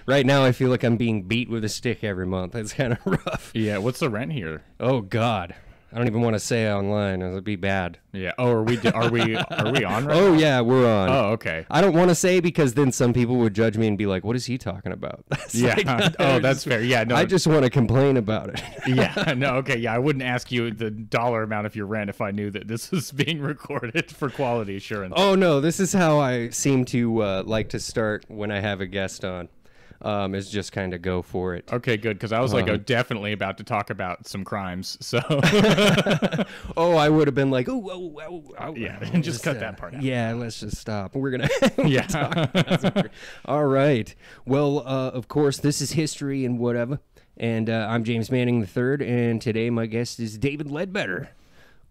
Right now, I feel like I'm being beat with a stick every month. It's kind of rough. Yeah, what's the rent here? Oh God, I don't even want to say it online. It'll be bad. Yeah. Oh, are we on right Oh now? yeah, we're on. Oh, okay. I don't want to say because then some people would judge me and be like, "What is he talking about?" Yeah. Oh, that's fair. Yeah. No. I just want to complain about it. Yeah. No. Okay. Yeah. I wouldn't ask you the dollar amount of your rent if I knew that this was being recorded for quality assurance. Oh no, this is how I seem to like to start when I have a guest on. Is just kind of go for it. Okay, good, because I was like, definitely about to talk about some crimes. So, oh, I would have been like, yeah, and just cut that part out. Yeah, let's just stop. We're gonna, yeah. All right. Well, of course, this is History and Whatevea, and I'm James Manning III, and today my guest is David Ledbetter,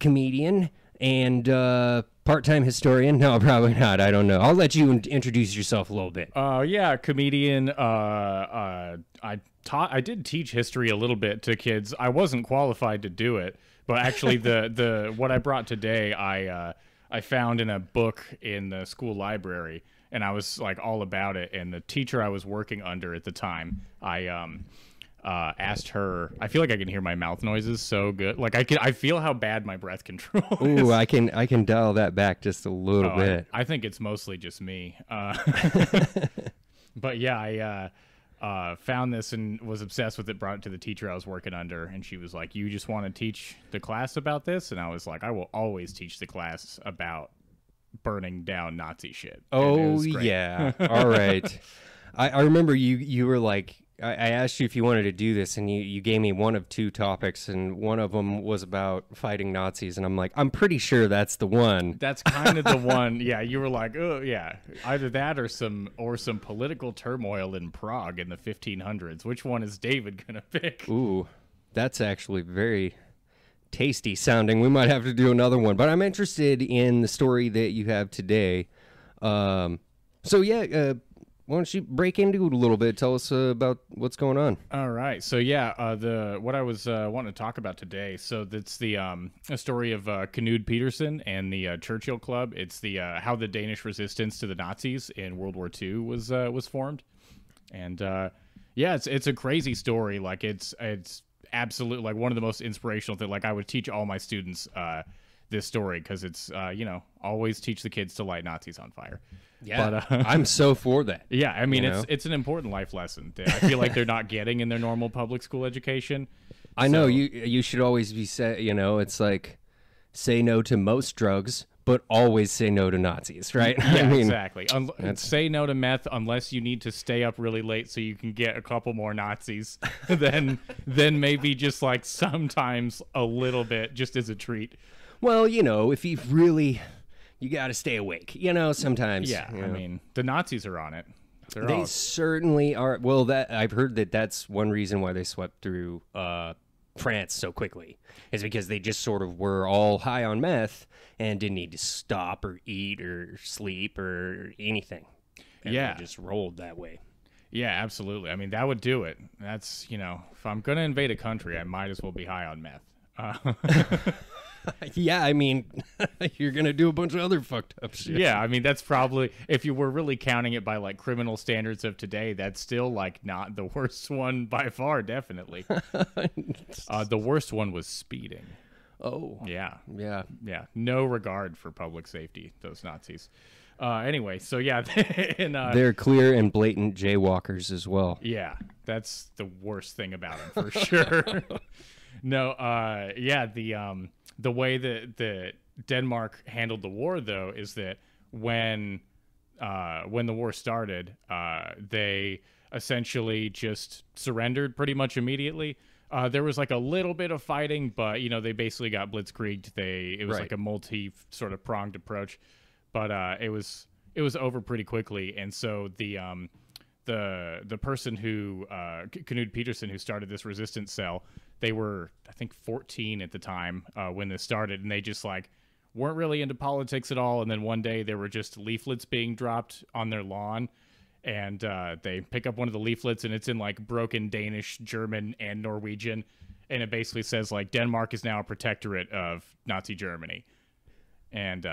comedian and part-time historian. No, probably not. I don't know. I'll let you introduce yourself a little bit. Yeah, comedian. I did teach history a little bit to kids. I wasn't qualified to do it, but actually the what I brought today, I found in a book in the school library, and I was like all about it. And the teacher I was working under at the time, I asked her. I feel like I can hear my mouth noises so good. Like I feel how bad my breath control is. Ooh, I can dial that back just a little bit. I think it's mostly just me. But yeah, I found this and was obsessed with it. Brought it to the teacher I was working under, and she was like, "You just want to teach the class about this?" And I was like, "I will always teach the class about burning down Nazi shit." Oh yeah. All right. I remember you were like, I asked you if you wanted to do this, and you gave me one of two topics, and one of them was about fighting Nazis, and I'm like, I'm pretty sure that's the one. That's kind of the one. Yeah, you were like, oh yeah, either that or some political turmoil in Prague in the 1500s. Which one is David gonna pick? Ooh, that's actually very tasty sounding. We might have to do another one, but I'm interested in the story that you have today. So yeah. Why don't you break into it a little bit? Tell us about what's going on. All right. So yeah, what I was wanting to talk about today. So that's the a story of Knud Pedersen and the Churchill Club. It's the how the Danish resistance to the Nazis in World War II was formed, and yeah, it's a crazy story. Like it's absolute like one of the most inspirational things. Like I would teach all my students this story because it's always teach the kids to light Nazis on fire. Yeah, but, I'm so for that. Yeah, I mean, it's an important life lesson that I feel like they're not getting in their normal public school education. I know you should always be it's like say no to most drugs, but always say no to Nazis, right? Yeah, I mean, exactly. Say no to meth unless you need to stay up really late so you can get a couple more Nazis. then maybe just like sometimes a little bit just as a treat. Well, if you really... You got to stay awake, sometimes. Yeah, I mean, the Nazis are on it. They certainly are. Well, I've heard that's one reason why they swept through France so quickly, is because they just sort of were all high on meth and didn't need to stop or eat or sleep or anything. And they just rolled that way. Yeah, absolutely. I mean, that would do it. That's, if I'm going to invade a country, I might as well be high on meth. Yeah, I mean, you're going to do a bunch of other fucked up shit. Yeah, I mean, that's probably, if you were really counting it by, like, criminal standards of today, that's still, like, not the worst one by far, definitely. The worst one was speeding. Oh. Yeah. Yeah. Yeah. No regard for public safety, those Nazis. Anyway, so, yeah. They're clear and blatant jaywalkers as well. Yeah, that's the worst thing about them, for sure. No, yeah, the way that Denmark handled the war, though, is that when the war started, they essentially just surrendered pretty much immediately. There was like a little bit of fighting, but they basically got blitzkrieged. It was like a multi sort of pronged approach, but it was over pretty quickly. And so the person who Knud Pedersen, who started this resistance cell, they were, I think, 14 at the time when this started, and they just like weren't really into politics at all. And then one day there were just leaflets being dropped on their lawn, and they pick up one of the leaflets, and it's in like broken Danish, German, and Norwegian, and it basically says like Denmark is now a protectorate of Nazi Germany, and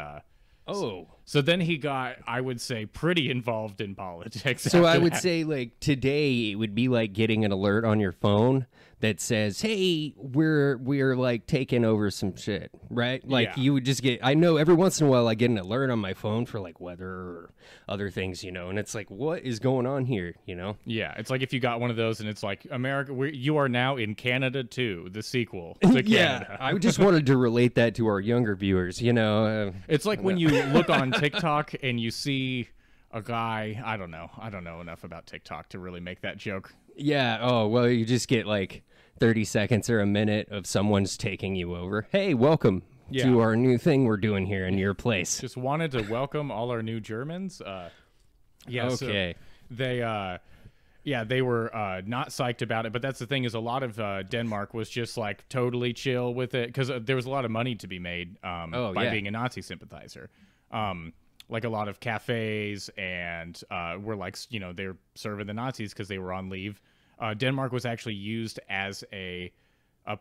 Oh. So then he got, I would say, pretty involved in politics. So I after would that. say, like, today it would be like getting an alert on your phone that says, hey, we're like taking over some shit, right? Like Yeah. you would just get, I know every once in a while I get an alert on my phone for like weather or other things, and it's like, what is going on here, Yeah, it's like if you got one of those and it's like, America, you are now in Canada too, the sequel to Canada. Yeah, I just wanted to relate that to our younger viewers, It's like when you look on TikTok and you see a guy, I don't know enough about TikTok to really make that joke. Yeah, oh, well, you just get like 30 seconds or a minute of someone's taking you over. Hey, welcome to our new thing we're doing here in your place. Just wanted to welcome all our new Germans. Yeah, okay. So they were not psyched about it, but that's the thing is a lot of Denmark was just like totally chill with it because there was a lot of money to be made by being a Nazi sympathizer. Like a lot of cafes and were like, they're serving the Nazis because they were on leave. Denmark was actually used as a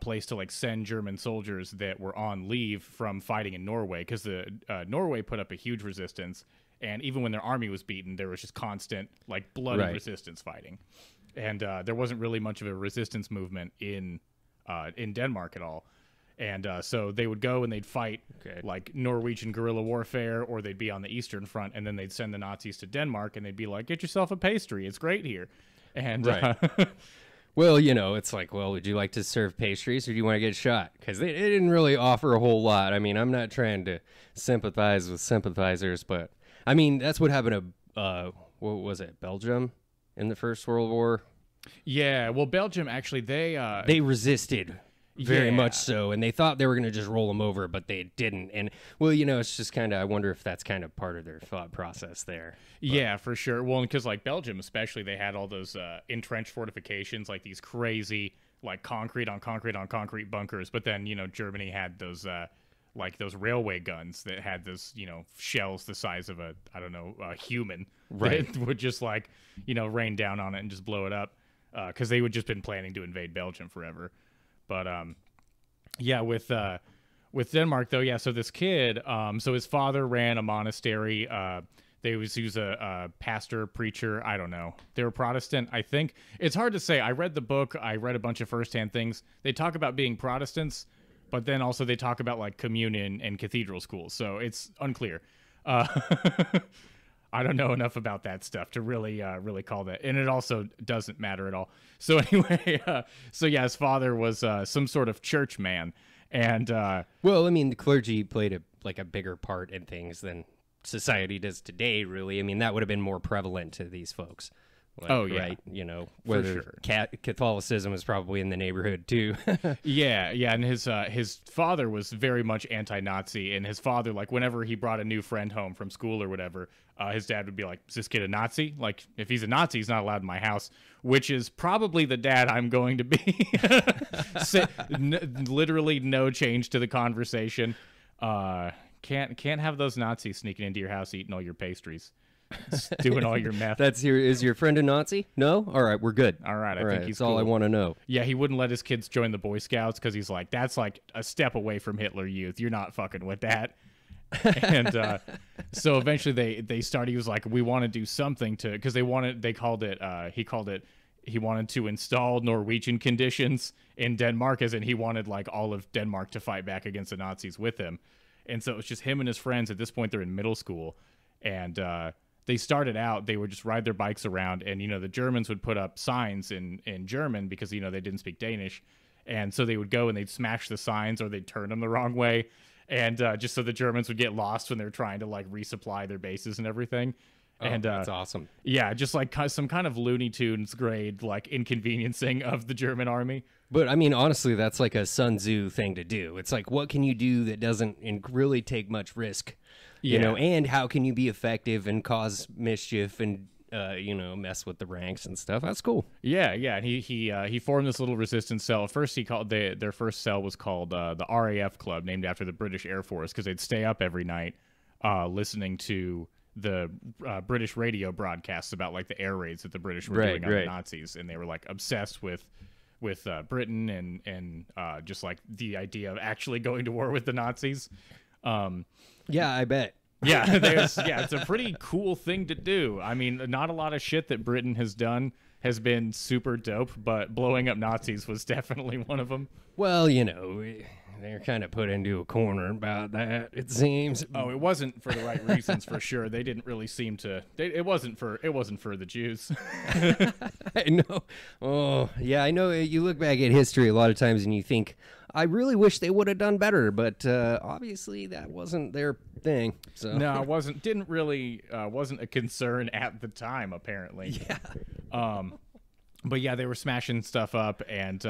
place to like send German soldiers that were on leave from fighting in Norway because the Norway put up a huge resistance. And even when their army was beaten, there was just constant like bloody resistance fighting. And there wasn't really much of a resistance movement in Denmark at all. And so they would go and they'd fight like Norwegian guerrilla warfare, or they'd be on the Eastern Front, and then they'd send the Nazis to Denmark, and they'd be like, get yourself a pastry. It's great here. And well, it's like, well, would you like to serve pastries or do you want to get shot? Because they didn't really offer a whole lot. I mean, I'm not trying to sympathize with sympathizers, but I mean, that's what happened to, what was it, Belgium in the First World War? Yeah, well, Belgium, actually, they resisted very much so, and they thought they were going to just roll them over, but they didn't. And, well, it's just kind of, I wonder if that's kind of part of their thought process there. But. Yeah, for sure. Well, because, like, Belgium especially, they had all those entrenched fortifications, like these crazy, like, concrete on concrete on concrete bunkers. But then, Germany had those, like, those railway guns that had those, shells the size of a human. Right. That would just, like, rain down on it and just blow it up. Because they would just been planning to invade Belgium forever. But with Denmark though, so this kid, so his father ran a monastery. He was a pastor, preacher. I don't know. They were Protestant, I think. It's hard to say. I read the book. I read a bunch of firsthand things. They talk about being Protestants, but then also they talk about like communion and cathedral schools. So it's unclear. I don't know enough about that stuff to really call that. And it also doesn't matter at all. So anyway, his father was some sort of church man. And well, I mean, the clergy played a bigger part in things than society does today, really. I mean, that would have been more prevalent to these folks. Like, right? Whether Catholicism was probably in the neighborhood too. yeah, and his father was very much anti-Nazi, and his father, like, whenever he brought a new friend home from school or whatever, his dad would be like, "Is this kid a Nazi? Like, if he's a Nazi, he's not allowed in my house." Which is probably the dad I'm going to be. Literally no change to the conversation. Can't have those Nazis sneaking into your house eating all your pastries. Doing all your meth. Is your friend a Nazi? No? All right, we're good. All right, I think he's that's cool. all I want to know. Yeah, he wouldn't let his kids join the Boy Scouts because he's like, that's like a step away from Hitler Youth. You're not fucking with that. And so eventually they started. He was like, we want to do something to, because he wanted to install Norwegian conditions in Denmark, as in he wanted like all of Denmark to fight back against the Nazis with him. And so it was just him and his friends. At this point, they're in middle school, and they started out, they would just ride their bikes around, and, the Germans would put up signs in German because, they didn't speak Danish. And so they would go and they'd smash the signs, or they'd turn them the wrong way. And just so the Germans would get lost when they're trying to like resupply their bases and everything. Oh, and that's awesome. Yeah, just like some kind of Looney Tunes grade, like inconveniencing of the German army. But I mean, honestly, that's like a Sun Tzu thing to do. It's like, what can you do that doesn't really take much risk? And how can you be effective and cause mischief and mess with the ranks and stuff? That's cool. Yeah, and he formed this little resistance cell. At first, he called their first cell was called the RAF Club, named after the British Air Force, because they'd stay up every night listening to the British radio broadcasts about like the air raids that the British were doing on the Nazis, and they were like obsessed with Britain and just like the idea of actually going to war with the Nazis. Yeah, I bet. Yeah, it's a pretty cool thing to do. I mean, not a lot of shit that Britain has done has been super dope, but blowing up Nazis was definitely one of them. Well, they're kind of put into a corner about that, it seems. Oh, it wasn't for the right reasons, for sure. They didn't really seem to. It wasn't for the Jews. I know. Oh, yeah, I know. You look back at history a lot of times and you think, I really wish they would have done better, but obviously that wasn't their thing. So no, it wasn't. Didn't really wasn't a concern at the time, apparently. Yeah. But yeah, they were smashing stuff up, and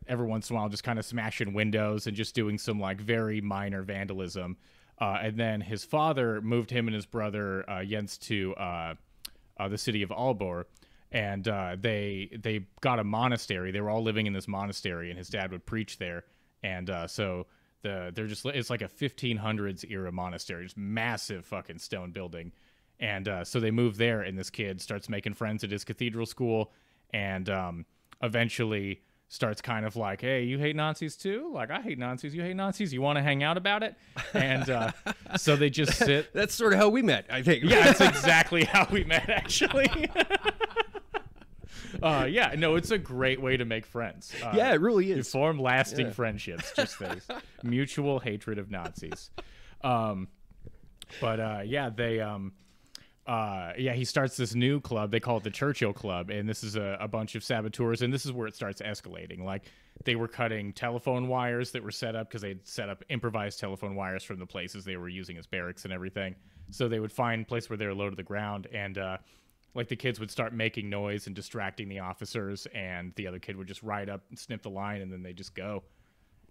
every once in a while just kind of smashing windows and just doing some like very minor vandalism. And then his father moved him and his brother Jens to the city of Aalborg, and they got a monastery. They were all living in this monastery, and his dad would preach there. And so it's like a 1500s era monastery, just massive fucking stone building. And so they move there, and this kid starts making friends at his cathedral school, and eventually starts kind of like, hey, you hate Nazis too? Like, I hate Nazis. You hate Nazis? You want to hang out about it? And so they just sit. That's sort of how we met, I think. Yeah, that's exactly how we met, actually. Yeah, no, it's a great way to make friends. Yeah, it really is. You form lasting friendships, just this mutual hatred of Nazis. He starts this new club. They call it the Churchill Club, and this is a bunch of saboteurs, and this is where it starts escalating. Like, they were cutting telephone wires that were set up because they'd set up improvised telephone wires from the places they were using as barracks and everything. So they would find a place where they were low to the ground, and like the kids would start making noise and distracting the officers, and the other kid would just ride up and snip the line, and then they just go.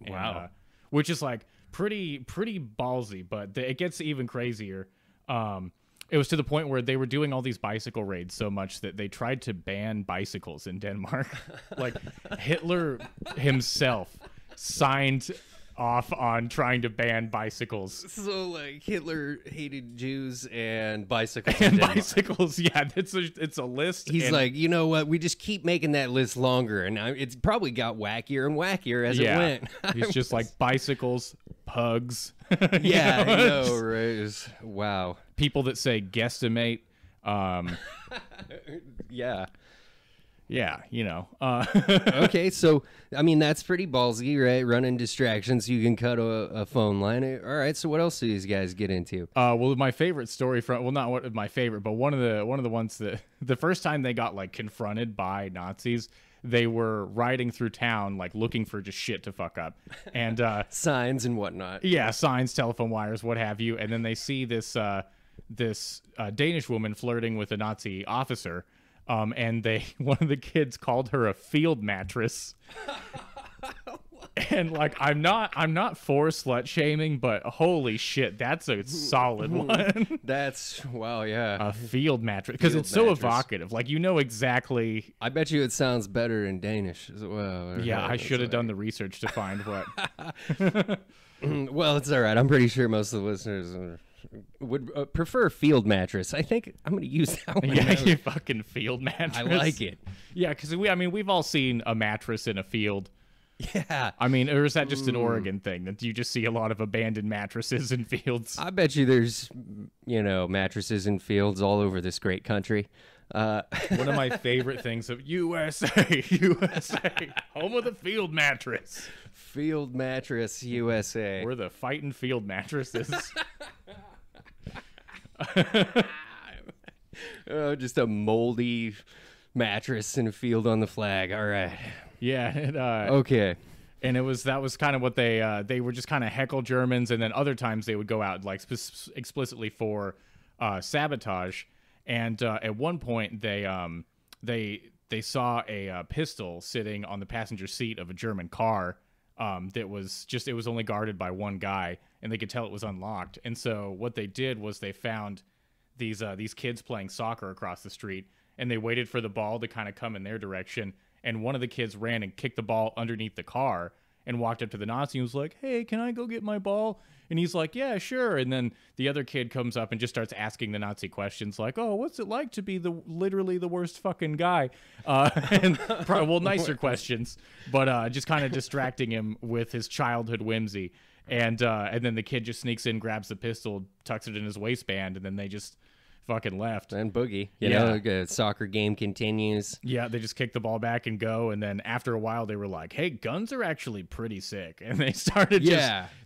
Wow. And, which is like pretty ballsy, but it gets even crazier. It was to the point where they were doing all these bicycle raids so much that they tried to ban bicycles in Denmark. Like, Hitler himself signed off on trying to ban bicycles. So, like, Hitler hated Jews and bicycles. And bicycles, yeah, it's a list. He's like, you know what? We just keep making that list longer, and it's probably got wackier and wackier as it went. He's just like bicycles, pugs. Yeah, I know, right? Wow. People that say guesstimate. Yeah. Yeah, Okay, so, I mean, that's pretty ballsy, right? Running distractions, you can cut a phone line. All right, so what else do these guys get into? Well, my favorite story not my favorite, but one of the ones that the first time they got like confronted by Nazis, they were riding through town like looking for just shit to fuck up, and signs and whatnot. Yeah, signs, telephone wires, what have you, and then they see this Danish woman flirting with a Nazi officer. And one of the kids called her a field mattress. And like, I'm not for slut shaming, but holy shit, that's a solid one. That's wow, yeah. A field mattress, because it's so evocative. Like, exactly. I bet you it sounds better in Danish as well. Yeah, I should have done the research to find what. Well, it's all right. I'm pretty sure most of the listeners would prefer field mattress. I think I'm going to use that one. Yeah, you fucking field mattress. I like it. Yeah, because we've all seen a mattress in a field. Yeah. I mean, or is that just an Oregon thing that you just see a lot of abandoned mattresses in fields? I bet you there's, mattresses in fields all over this great country. One of my favorite things of USA, home of the field mattress. Field mattress, USA. We're the fighting field mattresses. Oh, just a moldy mattress in a field on the flag. All right. Yeah. Okay. And that was kind of what they would just kind of heckle Germans, and then other times they would go out like explicitly for sabotage. And at one point they saw a pistol sitting on the passenger seat of a German car that was it was only guarded by one guy, and they could tell it was unlocked. And so what they did was they found these kids playing soccer across the street, and they waited for the ball to kind of come in their direction. And one of the kids ran and kicked the ball underneath the car and walked up to the Nazi and was like, "Hey, can I go get my ball?" And he's like, "Yeah, sure." And then the other kid comes up and just starts asking the Nazi questions like, "Oh, what's it like to be literally the worst fucking guy?" And nicer questions, but just kind of distracting him with his childhood whimsy. And then the kid just sneaks in, grabs the pistol, tucks it in his waistband, and then they just fucking left. And boogie. You know, the soccer game continues. Yeah, they just kick the ball back and go. And then after a while, they were like, hey, guns are actually pretty sick. And they started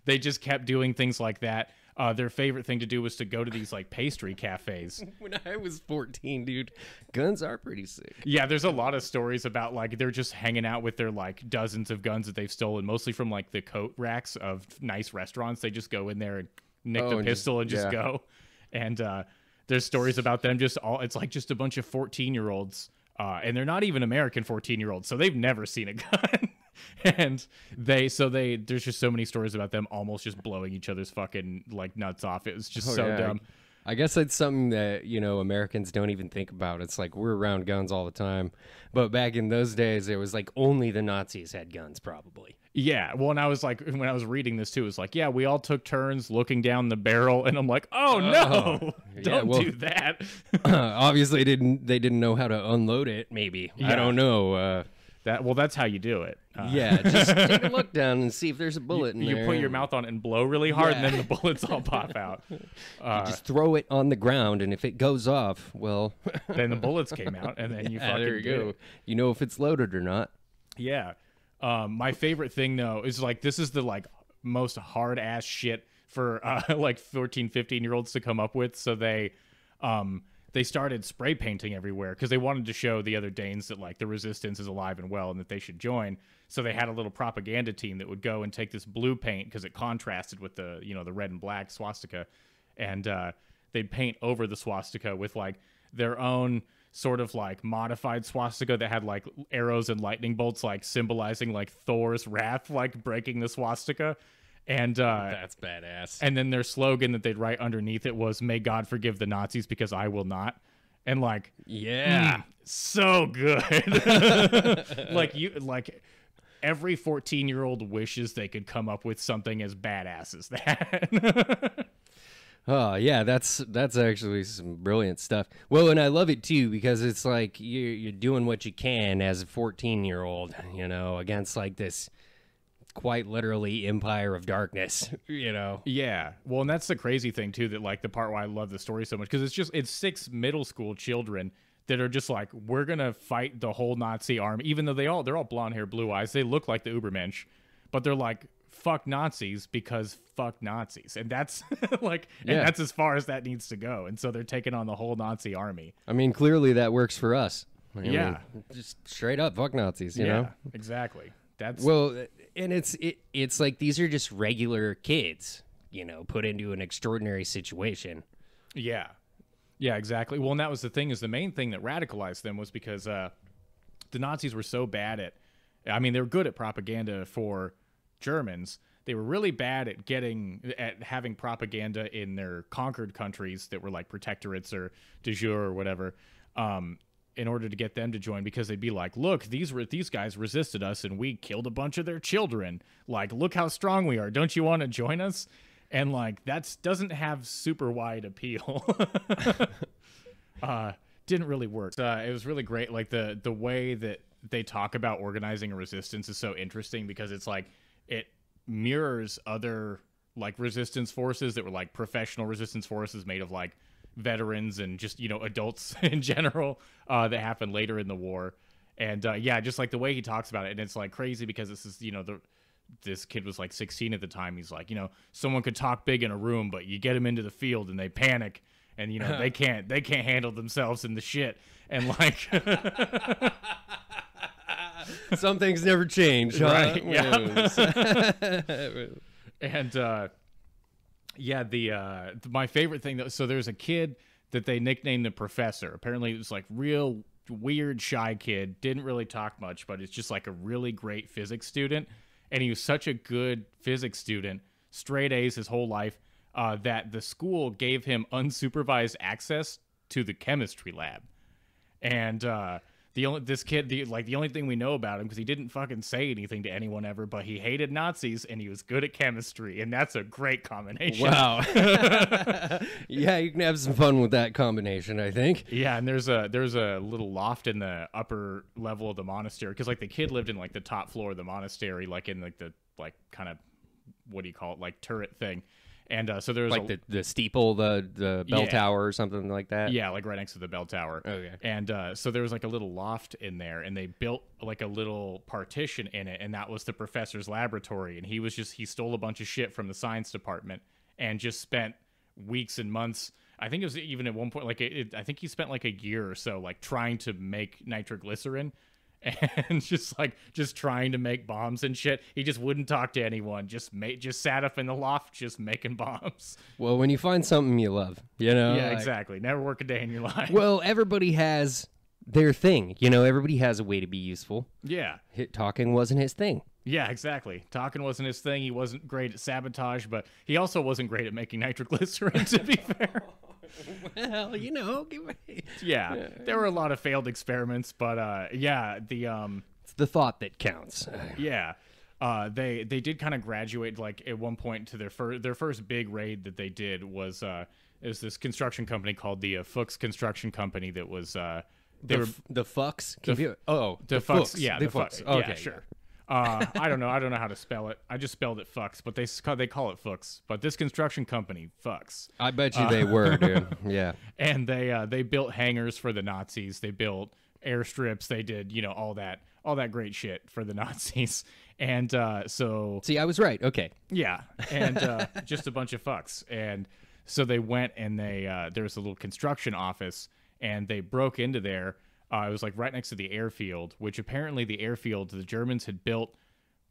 they just kept doing things like that. Their favorite thing to do was to go to these like pastry cafes. When I was 14, dude, guns are pretty sick. Yeah, there's a lot of stories about like they're just hanging out with their like dozens of guns that they've stolen, mostly from like the coat racks of nice restaurants. They just go in there and nick the pistol and just go. And there's stories about them it's like just a bunch of 14-year-olds. And they're not even American 14-year-olds, so they've never seen a gun. And there's just so many stories about them almost just blowing each other's fucking like nuts off. It was just dumb. I guess that's something that, you know, Americans don't even think about. It's like we're around guns all the time. But back in those days, it was like only the Nazis had guns, probably. Yeah. Well, and I was like, when I was reading this too, it was like, yeah, we all took turns looking down the barrel. And I'm like, oh, no, don't do that. Obviously, they didn't know how to unload it, maybe. Yeah. I don't know. That's how you do it. Just take a look down and see if there's a bullet in there. You put your mouth on it and blow really hard, and then the bullets all pop out. You just throw it on the ground, and if it goes off, well... then the bullets came out, and then you fucking there you go. You know if it's loaded or not. Yeah. My favorite thing, though, is like this is the like most hard-ass shit for like 14, 15-year-olds to come up with, so they started spray painting everywhere because they wanted to show the other Danes that like the resistance is alive and well and that they should join. So they had a little propaganda team that would go and take this blue paint because it contrasted with the, you know, the red and black swastika, and they'd paint over the swastika with like their own sort of like modified swastika that had like arrows and lightning bolts like symbolizing like Thor's wrath like breaking the swastika. And that's badass. And then their slogan that they'd write underneath it was, "May God forgive the Nazis because I will not." And like, so good. like every 14-year-old wishes they could come up with something as badass as that. Oh yeah, that's actually some brilliant stuff. Well, and I love it too because it's like you're doing what you can as a 14-year-old, you know, against like this quite literally empire of darkness, you know. Yeah. Well, and that's the crazy thing too, that like the part why I love the story so much, because it's 6 middle school children that are just like, we're gonna fight the whole Nazi army, even though they're all blonde hair, blue eyes, they look like the Ubermensch, but they're like, fuck Nazis because fuck Nazis, and that's like, and that's as far as that needs to go, and so they're taking on the whole Nazi army. I mean, clearly that works for us. I mean, just straight up fuck Nazis, you know. Exactly. That's and it's like these are just regular kids, you know, put into an extraordinary situation. Yeah, exactly. Well, and that was the thing, is the main thing that radicalized them was because the Nazis were so bad at, I mean, they were good at propaganda for Germans. They were really bad at having propaganda in their conquered countries that were like protectorates or de jure or whatever, in order to get them to join, because they'd be like, look, these guys resisted us and we killed a bunch of their children. Like, look how strong we are. Don't you want to join us? And like, that doesn't have super wide appeal. Didn't really work. It was really great. Like the way that they talk about organizing a resistance is so interesting, because it's like, it mirrors other like resistance forces that were like professional resistance forces made of like veterans and just, you know, adults in general, that happened later in the war. And just like the way he talks about it, and it's like crazy because this is, you know, this kid was like 16 at the time. He's like, you know, someone could talk big in a room, but you get them into the field and they panic, and you know, they can't handle themselves in the shit, and like some things never change, huh? Right? Yeah. And my favorite thing though, so there's a kid that they nicknamed the Professor. Apparently it was like real weird, shy kid, didn't really talk much, but it's just like a really great physics student, and he was such a good physics student, straight A's his whole life, that the school gave him unsupervised access to the chemistry lab. And the only thing we know about him, because he didn't fucking say anything to anyone ever, but he hated Nazis and he was good at chemistry, and that's a great combination. Wow. Yeah, you can have some fun with that combination, I think. Yeah, and there's a little loft in the upper level of the monastery, because like the kid lived in like the top floor of the monastery, like in like the like kind of what do you call it, like turret thing. And so there was like the steeple, the bell tower or something like that. Yeah, like right next to the bell tower. Okay. And so there was like a little loft in there, and they built like a little partition in it, and that was the professor's laboratory. And he stole a bunch of shit from the science department and just spent weeks and months. I think it was even at one point like I think he spent like a year or so like trying to make nitroglycerin. And just trying to make bombs and shit. He just wouldn't talk to anyone. Just sat up in the loft, just making bombs. Well, when you find something you love, you know. Yeah, exactly. Never work a day in your life. Well, everybody has their thing. You know, everybody has a way to be useful. Yeah. Talking wasn't his thing. Yeah, exactly. Talking wasn't his thing. He wasn't great at sabotage, but he also wasn't great at making nitroglycerin, to be fair. Well, you know, yeah, there were a lot of failed experiments, but it's the thought that counts. Yeah, they did kind of graduate like at one point to their first big raid that they did was this construction company called the Fuchs Construction Company that was the Fucks. The Fuchs. Yeah, the Fuchs. Okay, yeah, sure. I don't know how to spell it. I just spelled it Fucks, but they call it Fuchs. But this construction company, Fucks. I bet you they were, dude. Yeah. And they built hangars for the Nazis. They built airstrips. They did, you know, all that great shit for the Nazis. And so see, I was right. Okay. Yeah, and just a bunch of fucks. And so they went and there was a little construction office, and they broke into there. It was like right next to the airfield, which apparently the Germans had built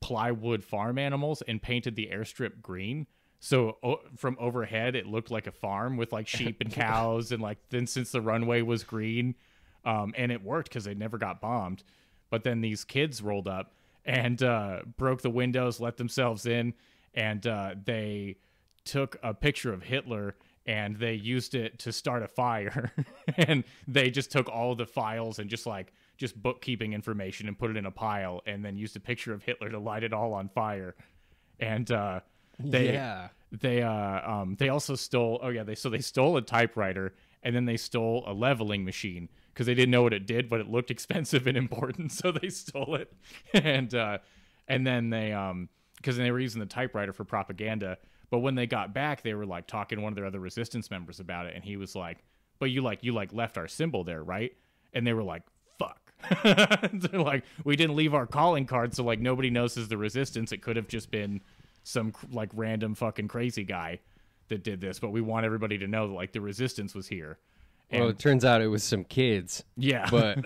plywood farm animals and painted the airstrip green. So from overhead, it looked like a farm with like sheep and cows. And like then since the runway was green, and it worked because they never got bombed. But then these kids rolled up and broke the windows, let themselves in, and they took a picture of Hitler and they used it to start a fire. And they just took all the files and just bookkeeping information and put it in a pile, and then used a picture of Hitler to light it all on fire. And they also stole they stole a typewriter, and then they stole a leveling machine because they didn't know what it did, but it looked expensive and important, so they stole it. And then because they were using the typewriter for propaganda. But when they got back, they were like talking to one of their other resistance members about it, and he was like, "But you left our symbol there, right?" And they were like, "Fuck." They're like, "We didn't leave our calling card, so like nobody knows is the resistance. It could have just been some like random fucking crazy guy that did this, but we want everybody to know that like the resistance was here." And, well, it turns out it was some kids. Yeah. But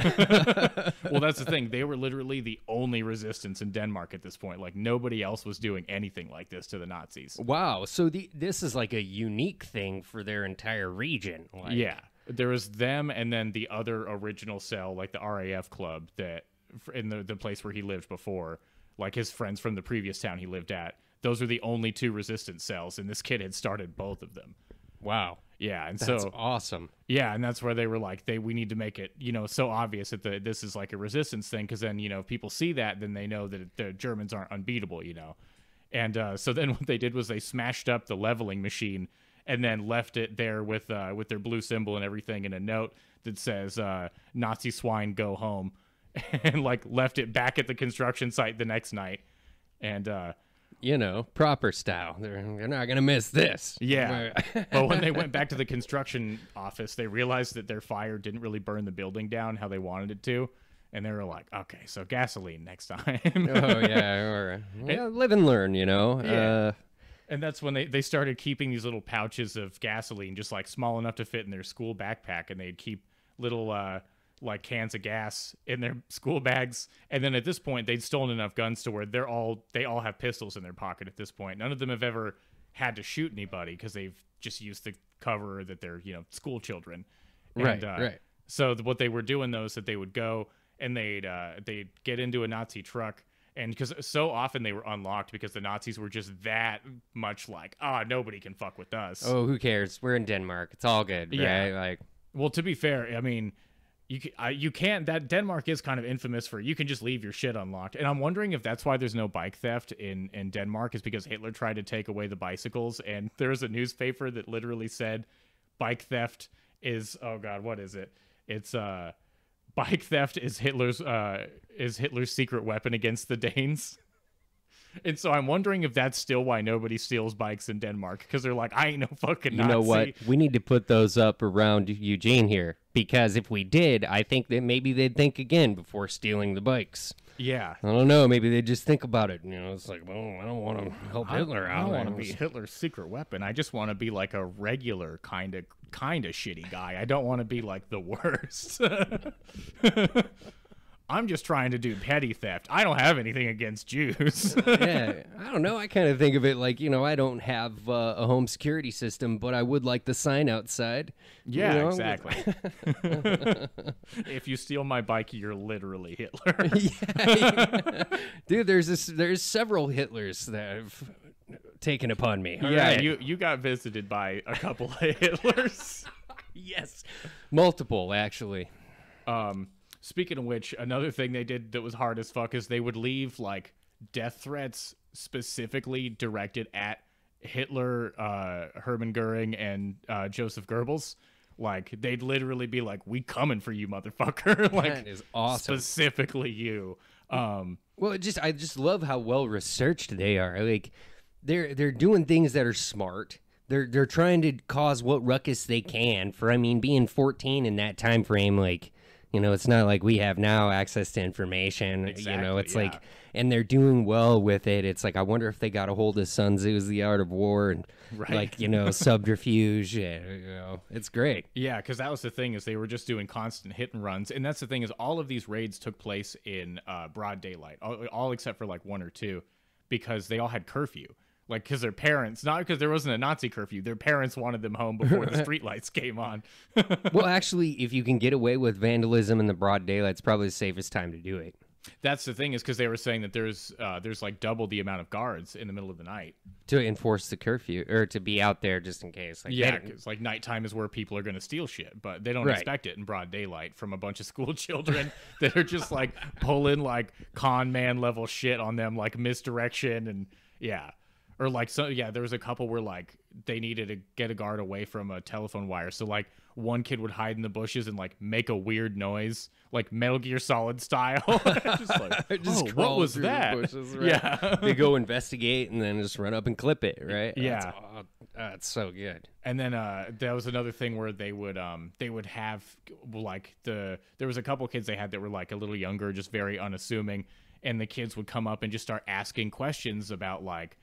well, that's the thing. They were literally the only resistance in Denmark at this point. Like nobody else was doing anything like this to the Nazis. Wow. So this is like a unique thing for their entire region. Like... Yeah. There was them and then the other original cell, like the RAF club that in the place where he lived before, like his friends from the previous town he lived at. Those were the only two resistance cells, and this kid had started both of them. Wow. Yeah, and that's so awesome. Yeah, and that's where they were like, we need to make it, you know, so obvious that this is like a resistance thing, because then, you know, if people see that, then they know that the Germans aren't unbeatable, you know. And so then what they did was they smashed up the leveling machine and then left it there with their blue symbol and everything, and a note that says "Nazi swine, go home," and like left it back at the construction site the next night. And you know, proper style. They're not going to miss this. Yeah. But when they went back to the construction office, they realized that their fire didn't really burn the building down how they wanted it to. And they were like, okay, so gasoline next time. Oh, yeah. Or, live and learn, you know. Yeah. And that's when they started keeping these little pouches of gasoline, just like small enough to fit in their school backpack. And they'd keep little like cans of gas in their school bags. And then at this point, they'd stolen enough guns to where they all have pistols in their pocket at this point. None of them have ever had to shoot anybody because they've just used the cover that they're, you know, school children. And, right. So what they were doing though is that they would go and they'd get into a Nazi truck. And because so often they were unlocked because the Nazis were just that much like, nobody can fuck with us. Oh, who cares? We're in Denmark. It's all good, right? Like, well, to be fair, I mean, you can't. That Denmark is kind of infamous for you can just leave your shit unlocked. And I'm wondering if that's why there's no bike theft in Denmark, is because Hitler tried to take away the bicycles. And there's a newspaper that literally said bike theft is, oh God, what is it? It's bike theft is Hitler's secret weapon against the Danes. And so I'm wondering if that's still why nobody steals bikes in Denmark, because they're like, I ain't no fucking Nazi. You know what? We need to put those up around Eugene here, because if we did, I think that maybe they'd think again before stealing the bikes. Yeah. I don't know. Maybe they'd just think about it. It's like, well, I don't want to help Hitler out. I don't want to be Hitler's secret weapon. I just want to be like a regular kind of shitty guy. I don't want to be like the worst. I'm just trying to do petty theft. I don't have anything against Jews. Yeah, I don't know. I kind of think of it like, I don't have a home security system, but I would like the sign outside. Yeah, exactly. If you steal my bike, you're literally Hitler. Yeah. Dude, there's several Hitlers that have taken upon me. All right. You got visited by a couple of Hitlers. Yes, multiple actually. Speaking of which, another thing they did that was hard as fuck is they would leave like death threats specifically directed at Hitler, Hermann Goering, and Joseph Goebbels. Like they'd literally be like, "We coming for you, motherfucker!" Like that is awesome. Specifically you. Well, I just love how well researched they are. Like they're doing things that are smart. They're trying to cause what ruckus they can. Being 14 in that time frame, like. It's not like we have now access to information. Exactly, it's like, and they're doing well with it. It's like, I wonder if they got a hold of Sun Tzu's The Art of War and subterfuge. It's great. Yeah, because that was the thing is they were just doing constant hit and runs. And that's the thing is all of these raids took place in broad daylight, all except for like one or two, because they all had curfew. Like, because their parents, not because there wasn't a Nazi curfew, their parents wanted them home before the streetlights came on. Well, actually, if you can get away with vandalism in the broad daylight, it's probably the safest time to do it. That's the thing is because they were saying that there's like double the amount of guards in the middle of the night. To enforce the curfew, or to be out there just in case. Like, yeah, because like nighttime is where people are going to steal shit, but they don't expect it in broad daylight from a bunch of school children that are just like pulling like con man level shit on them, like misdirection and yeah. Or like, there was a couple where like they needed to get a guard away from a telephone wire. So like one kid would hide in the bushes and like make a weird noise, like Metal Gear Solid style. What was that? Bushes, right? Yeah. They go investigate and then just run up and clip it, right? Yeah. That's so good. And then there was another thing where they would have like there was a couple kids they had that were like a little younger, just very unassuming. And the kids would come up and just start asking questions about like,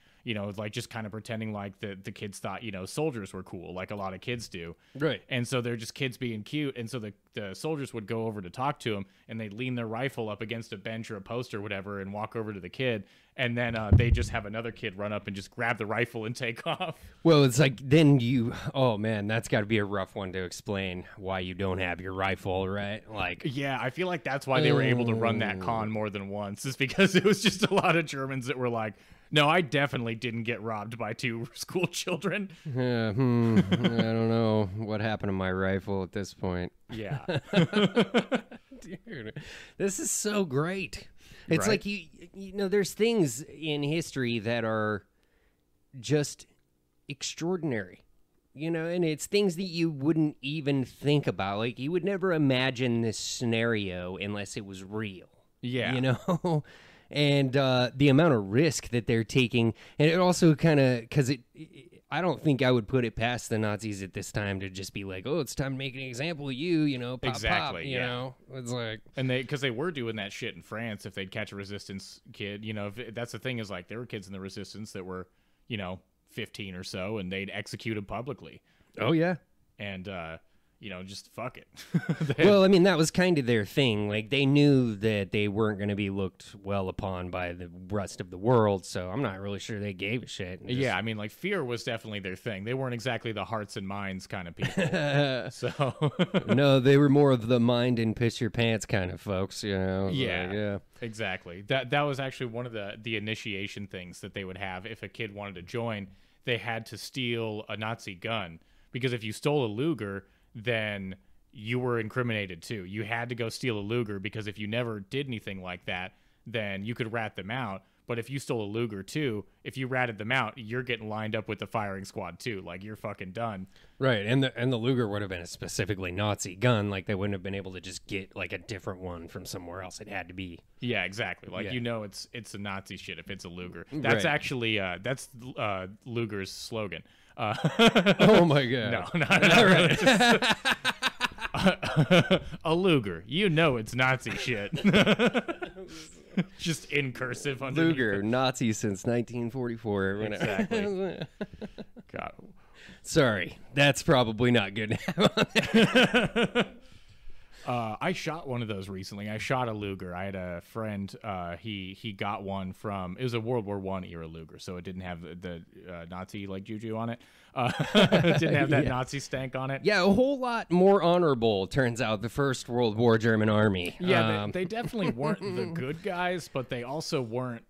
like just kind of pretending like the kids thought, soldiers were cool, like a lot of kids do. Right. And so they're just kids being cute. And so the soldiers would go over to talk to them and they'd lean their rifle up against a bench or a post or whatever and walk over to the kid. And then they just have another kid run up and just grab the rifle and take off. Well, it's like then oh man, that's got to be a rough one to explain why you don't have your rifle, right? Like, yeah, I feel like that's why they were able to run that con more than once, is because it was just a lot of Germans that were like, no, I definitely didn't get robbed by two school children. Yeah, I don't know what happened to my rifle at this point. Yeah. Dude, this is so great. It's like, there's things in history that are just extraordinary, and it's things that you wouldn't even think about. Like, you would never imagine this scenario unless it was real. Yeah. And the amount of risk that they're taking, and it also kind of, because I don't think I would put it past the Nazis at this time to just be like, oh, it's time to make an example of you, pop, exactly, pop, you know? It's like... And because they were doing that shit in France, if they'd catch a resistance kid, that's the thing is, like, there were kids in the resistance that were, 15 or so, and they'd execute them publicly. Oh, yeah. And, just fuck it. Well, I mean, that was kind of their thing. Like, they knew that they weren't going to be looked well upon by the rest of the world, so I'm not really sure they gave a shit. Yeah, I mean, like, fear was definitely their thing. They weren't exactly the hearts and minds kind of people. So no, they were more of the mind and piss your pants kind of folks, Yeah, like, yeah, exactly. That was actually one of the initiation things that they would have. If a kid wanted to join, they had to steal a Nazi gun, because if you stole a Luger, then you were incriminated too. You had to go steal a Luger, because if you never did anything like that, then you could rat them out. But if you stole a Luger too, if you ratted them out, you're getting lined up with the firing squad too. Like, you're fucking done. Right, and the Luger would have been a specifically Nazi gun. Like, they wouldn't have been able to just get like a different one from somewhere else. It had to be. Yeah, exactly. Like, Yeah. you know, it's a Nazi shit if it's a Luger. That's Right. actually that's Luger's slogan. Oh my god! No. A Luger. You know it's Nazi shit. Just in cursive underneath. Luger, Nazi since 1944. Exactly. God. Sorry, that's probably not good to have on there. I shot one of those recently. I shot a Luger. I had a friend. He got one from. It was a World War I era Luger, so it didn't have the Nazi like juju on it. It didn't have that Nazi stank on it. Yeah, a whole lot more honorable. Turns out the First World War German Army. Yeah, they definitely weren't the good guys, but they also weren't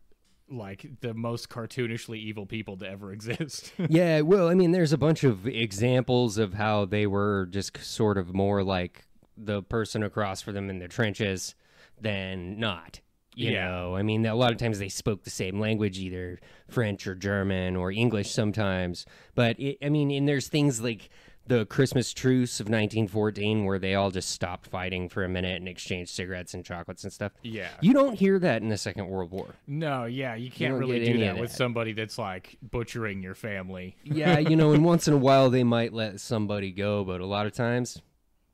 like the most cartoonishly evil people to ever exist. Yeah, well, I mean, there's a bunch of examples of how they were just sort of more like the person across from them in the trenches than not. You know, I mean, a lot of times they spoke the same language, either French or German or English sometimes. But, and there's things like the Christmas truce of 1914 where they all just stopped fighting for a minute and exchanged cigarettes and chocolates and stuff. Yeah. You don't hear that in the Second World War. No, yeah, you can't don't really get do any that of with that. somebody that's like butchering your family. Yeah, and once in a while they might let somebody go, but a lot of times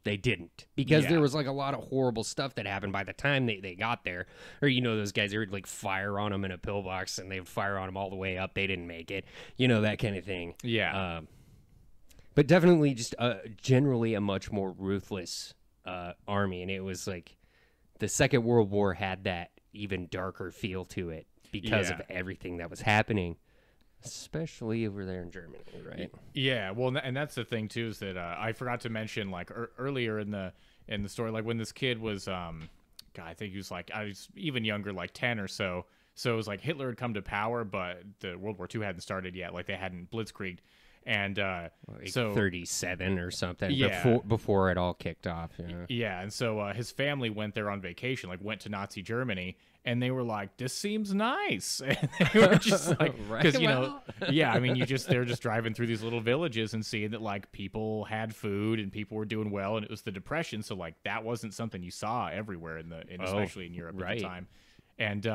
they didn't, because there was like a lot of horrible stuff that happened by the time they got there. Or, those guys, they would like fire on them in a pillbox and they would fire on them all the way up. They didn't make it, that kind of thing. Yeah. But definitely just generally a much more ruthless army. And it was like the Second World War had that even darker feel to it because of everything that was happening. Especially over there in Germany, right? Yeah, well, and that's the thing too, is that I forgot to mention like earlier in the story, like when this kid was, God, I think he was like, I was even younger, like 10 or so. So it was like Hitler had come to power, but the World War II hadn't started yet, like they hadn't blitzkrieged, and Like so 37 or something. Yeah. before it all kicked off. Yeah, and so his family went there on vacation, like went to Nazi Germany, and they were like, "This seems nice." And they were just like, because I mean, they're just driving through these little villages and seeing that like people had food and people were doing well, and it was the Depression, so like that wasn't something you saw everywhere especially in Europe at the time, and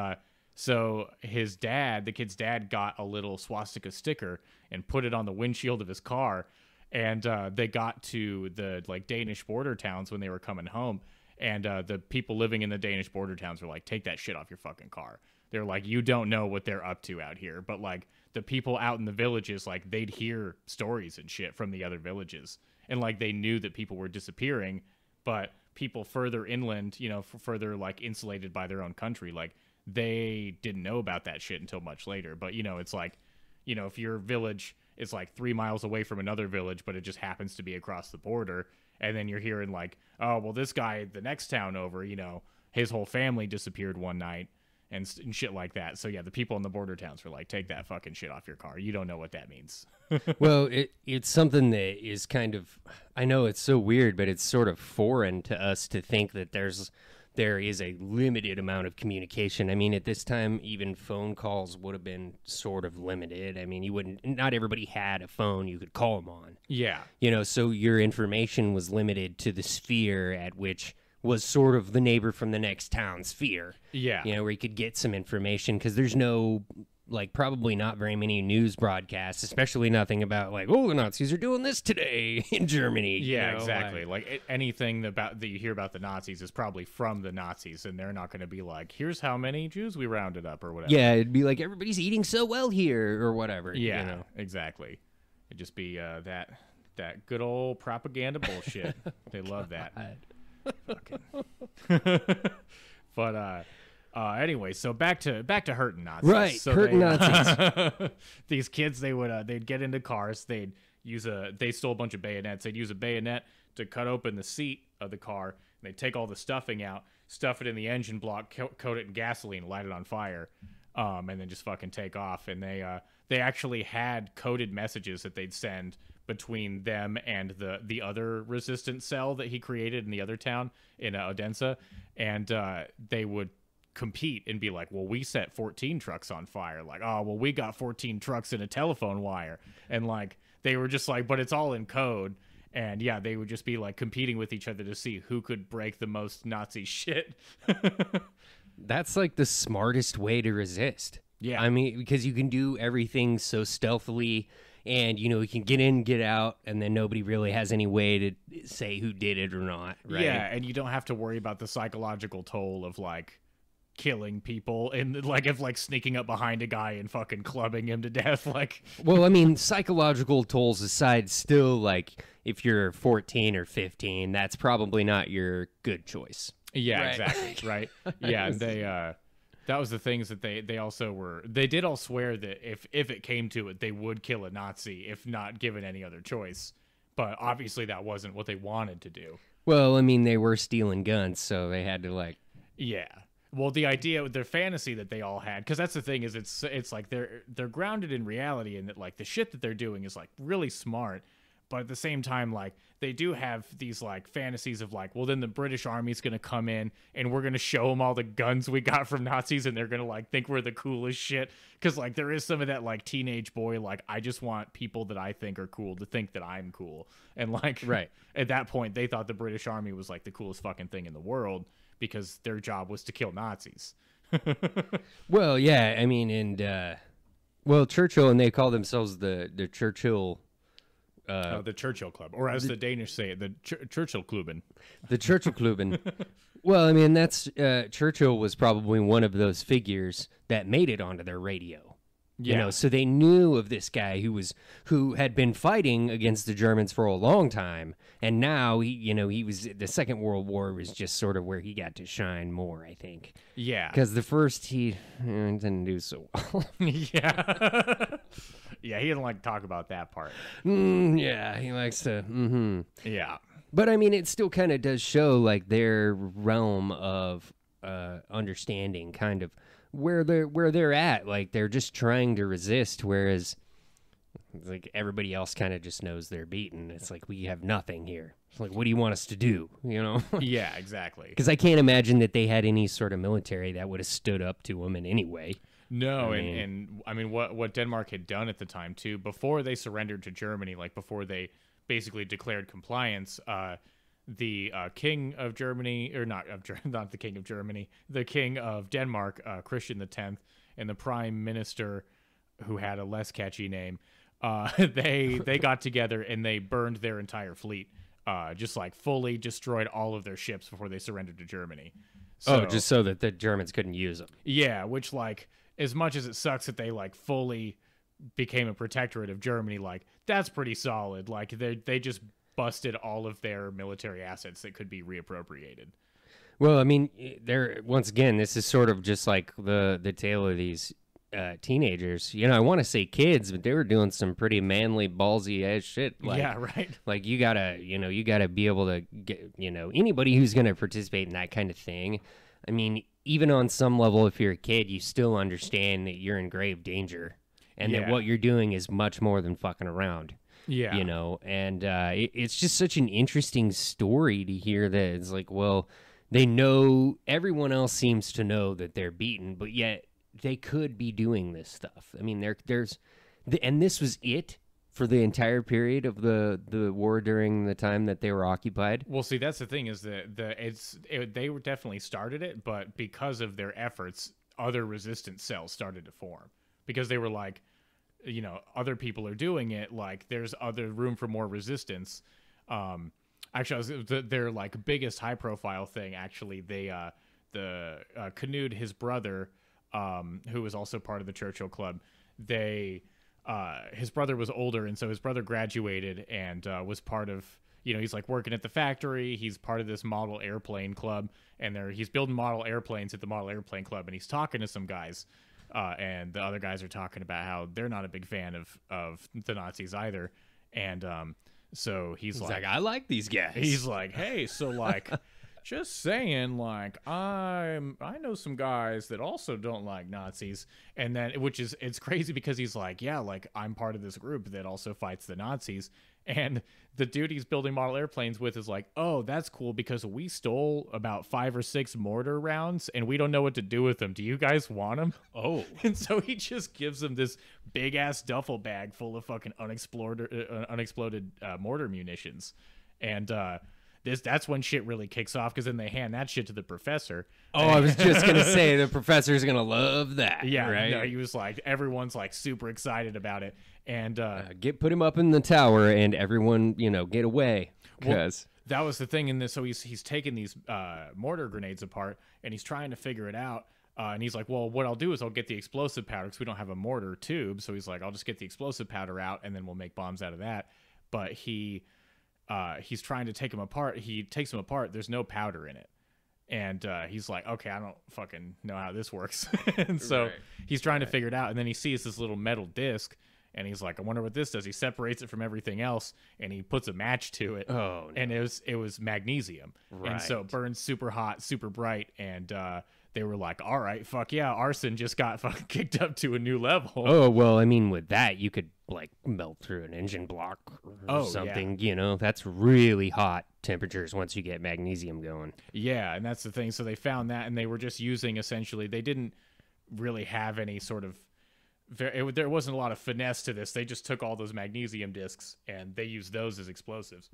so the kid's dad got a little swastika sticker and put it on the windshield of his car. And they got to the like Danish border towns when they were coming home, and the people living in the Danish border towns were like, "Take that shit off your fucking car." They're like, "You don't know what they're up to out here." But like the people out in the villages, like they'd hear stories and shit from the other villages, and like they knew that people were disappearing, but people further inland, further like insulated by their own country, like they didn't know about that shit until much later. But it's like, if your village is like 3 miles away from another village, but it just happens to be across the border, and then you're hearing like, oh, well, this guy the next town over, his whole family disappeared one night and shit like that. So yeah, the people in the border towns were like, take that fucking shit off your car. You don't know what that means. Well, it's something that is kind of, I know it's so weird, but it's sort of foreign to us to think that there is a limited amount of communication. I mean, at this time, even phone calls would have been sort of limited. I mean, not everybody had a phone you could call them on. Yeah. So your information was limited to the sphere at which was sort of the neighbor from the next town sphere. Yeah. Where you could get some information, because there's no, like, probably not very many news broadcasts, especially nothing about like, oh, the Nazis are doing this today in Germany. Yeah, exactly. Like anything that you hear about the Nazis is probably from the Nazis, and they're not going to be like, here's how many Jews we rounded up or whatever. Yeah, it'd be like, everybody's eating so well here or whatever. Yeah, exactly. It'd just be that good old propaganda bullshit. They love that. Fucking. But anyway, so back to hurting Nazis. Right, so hurting Nazis. These kids, they'd get into cars. They stole a bunch of bayonets. They'd use a bayonet to cut open the seat of the car. And they'd take all the stuffing out, stuff it in the engine block, coat it in gasoline, light it on fire, and then just fucking take off. And they actually had coded messages that they'd send between them and the other resistance cell that he created in the other town in Odense, and they would compete and be like, well, we set 14 trucks on fire. Like, oh, well, we got 14 trucks in a telephone wire. And like, they were just like, but it's all in code. And yeah, they would just be like competing with each other to see who could break the most Nazi shit. That's like the smartest way to resist. Yeah. I mean, because you can do everything so stealthily, and you can get in, get out, and then nobody really has any way to say who did it or not, right? Yeah, and you don't have to worry about the psychological toll of like killing people and like of like sneaking up behind a guy and fucking clubbing him to death. Like, well, I mean, psychological tolls aside, still, like, if you're 14 or 15, that's probably not your good choice. yeah, Right. exactly, right? Yeah, they that was the things that they also were. They did all swear that if it came to it, they would kill a Nazi if not given any other choice. But obviously, that wasn't what they wanted to do. Well, I mean, they were stealing guns, so they had to, like... Yeah. Well, the idea, their fantasy that they all had, because that's the thing, is it's like they're grounded in reality, and that like the shit that they're doing is like really smart, but at the same time, like they do have these like fantasies of like, well, then the British Army's gonna come in and we're gonna show them all the guns we got from Nazis, and they're gonna like think we're the coolest shit, because like there is some of that like teenage boy, like I just want people that I think are cool to think that I'm cool, and like Right. at that point they thought the British Army was like the coolest fucking thing in the world, because their job was to kill Nazis. Well, yeah, I mean, and, well, Churchill, and they call themselves the Churchill... The Churchill Club, or as the Danish say it, the Churchill Klubben. The Churchill Klubben. Well, I mean, that's... Churchill was probably one of those figures that made it onto their radio. Yeah. So they knew of this guy who had been fighting against the Germans for a long time, and now he was, the Second World War was just sort of where he got to shine more, I think. Yeah. Because the first he didn't do so well. Yeah. Yeah, he didn't like to talk about that part. Yeah, he likes to. Yeah. But I mean, it still kind of does show like their realm of understanding, kind of where they're at. Like they're just trying to resist, whereas like everybody else kind of just knows they're beaten. It's like, we have nothing here. It's like, what do you want us to do? Yeah, exactly. Because I can't imagine that they had any sort of military that would have stood up to them in any way. No, and I mean what Denmark had done at the time too, before they surrendered to Germany, like before they basically declared compliance, the king of Germany, or not the king of Germany, the king of Denmark, Christian X, and the prime minister, who had a less catchy name, they got together and they burned their entire fleet, just like fully destroyed all of their ships before they surrendered to Germany. So, just so that the Germans couldn't use them. Yeah, which like, as much as it sucks that they like fully became a protectorate of Germany, like that's pretty solid. Like they just busted all of their military assets that could be reappropriated. Well, I mean, once again, this is sort of just like the tale of these teenagers. I want to say kids, but they were doing some pretty manly, ballsy ass shit. Like, yeah, right. Like you gotta be able to get, anybody who's gonna participate in that kind of thing. I mean, even on some level, if you're a kid, you still understand that you're in grave danger, and that what you're doing is much more than fucking around. Yeah. And it's just such an interesting story to hear that it's like, well, they know, everyone else seems to know that they're beaten, but yet they could be doing this stuff. I mean, and this was it for the entire period of the war during the time that they were occupied. Well, see, that's the thing, is that they were definitely started it, but because of their efforts, other resistance cells started to form, because they were like, other people are doing it, like there's other room for more resistance. Actually, their like biggest high profile thing, actually, the Knud, his brother, who was also part of the Churchill Club, his brother was older, and so his brother graduated and was part of, he's like working at the factory. He's part of this model airplane club, and he's building model airplanes at the model airplane club, and he's talking to some guys, and the other guys are talking about how they're not a big fan of the Nazis either, and so he's like, I like these guys. He's like, hey, so like, just saying, like, I know some guys that also don't like Nazis, and then it's crazy because he's like, yeah, like I'm part of this group that also fights the Nazis, And the dude he's building model airplanes with is like, oh, that's cool because we stole about 5 or 6 mortar rounds and we don't know what to do with them. Do you guys want them? Oh. And so he just gives them this big ass duffel bag full of fucking unexploded mortar munitions. And that's when shit really kicks off, because then they hand that shit to the professor. Oh, I was just gonna say the professor's gonna love that. Yeah, right. no, he was like, everyone's like super excited about it, and Put him up in the tower, and everyone, get away. Because that was the thing in this. So he's taking these mortar grenades apart, and he's trying to figure it out. And he's like, well, what I'll do is I'll get the explosive powder, because we don't have a mortar tube. So he's like, I'll just get the explosive powder out, and then we'll make bombs out of that. But he's trying to take them apart. He takes them apart. There's no powder in it. And he's like, okay, I don't fucking know how this works. And so he's trying to figure it out. And then he sees this little metal disc. And he's like, I wonder what this does. He separates it from everything else. And he puts a match to it. Oh, no. And it was magnesium. Right. And so it burns super hot, super bright. And they were like, all right, fuck yeah. Arson just got fucking kicked up to a new level. Oh, well, I mean, with that, you could, like, melt through an engine block or something, That's really hot temperatures once you get magnesium going. Yeah, and that's the thing. So they found that, and they were just using, essentially, they didn't really have any sort of, there wasn't a lot of finesse to this. They just took all those magnesium discs, and they used those as explosives.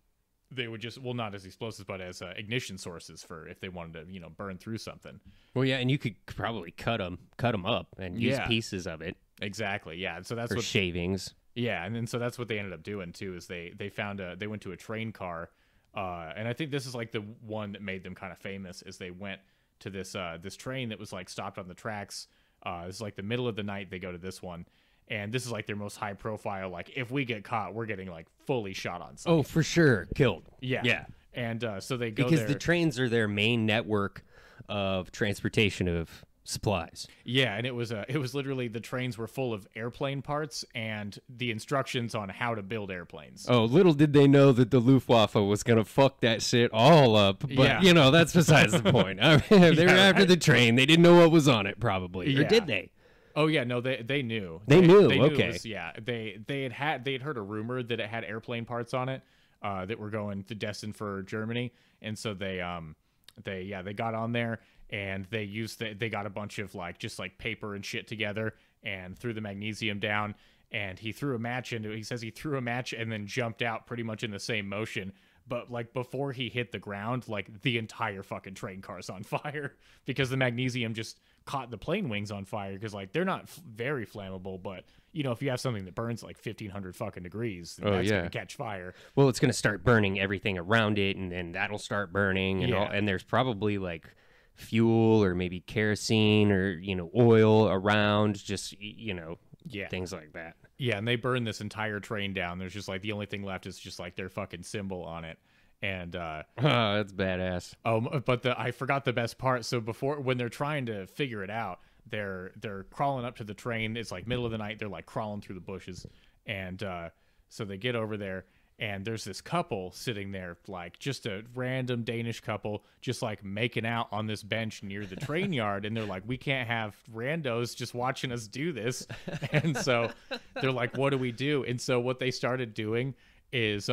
They would just, well, not as explosives, but as ignition sources for if they wanted to, burn through something. Well, yeah, and you could probably cut them up and use pieces of it. Exactly, yeah. So that's for what shavings. Yeah, and then so that's what they ended up doing too. Is they went to a train car, and I think this is like the one that made them kind of famous. Is they went to this train that was like stopped on the tracks. It's like the middle of the night. They go to this one. And this is like their most high profile. Like, if we get caught, we're getting like fully shot on sight. Oh, for sure, killed. Yeah. And so they go because there. The trains are their main network of transportation of supplies. Yeah, and it was literally, the trains were full of airplane parts and the instructions on how to build airplanes. Oh, little did they know that the Luftwaffe was gonna fuck that shit all up. But that's besides the point. I mean, they were after the train. They didn't know what was on it, probably, or did they? Oh yeah, no, they knew. They knew. Okay. They had heard a rumor that it had airplane parts on it that were going to destined for Germany, and so they got on there, and they got a bunch of just paper and shit together and threw the magnesium down, and he threw a match into it. He says he threw a match and then jumped out pretty much in the same motion. But before he hit the ground, the entire fucking train car's on fire because the magnesium just caught the plane wings on fire, because they're not very flammable, but if you have something that burns 1,500 fucking degrees, that's gonna catch fire. Well, it's gonna start burning everything around it, and then that'll start burning, and and there's probably fuel or maybe kerosene or oil around, just things like that. Yeah, and they burn this entire train down. There's just the only thing left is just their fucking symbol on it. And that's badass. But I forgot the best part. So when they're trying to figure it out, they're crawling up to the train. It's middle of the night. They're crawling through the bushes, and so they get over there, and there's this couple sitting there, just a random Danish couple, just making out on this bench near the train yard. And they're like, we can't have randos just watching us do this. And so they're like, what do we do? And so what they started doing is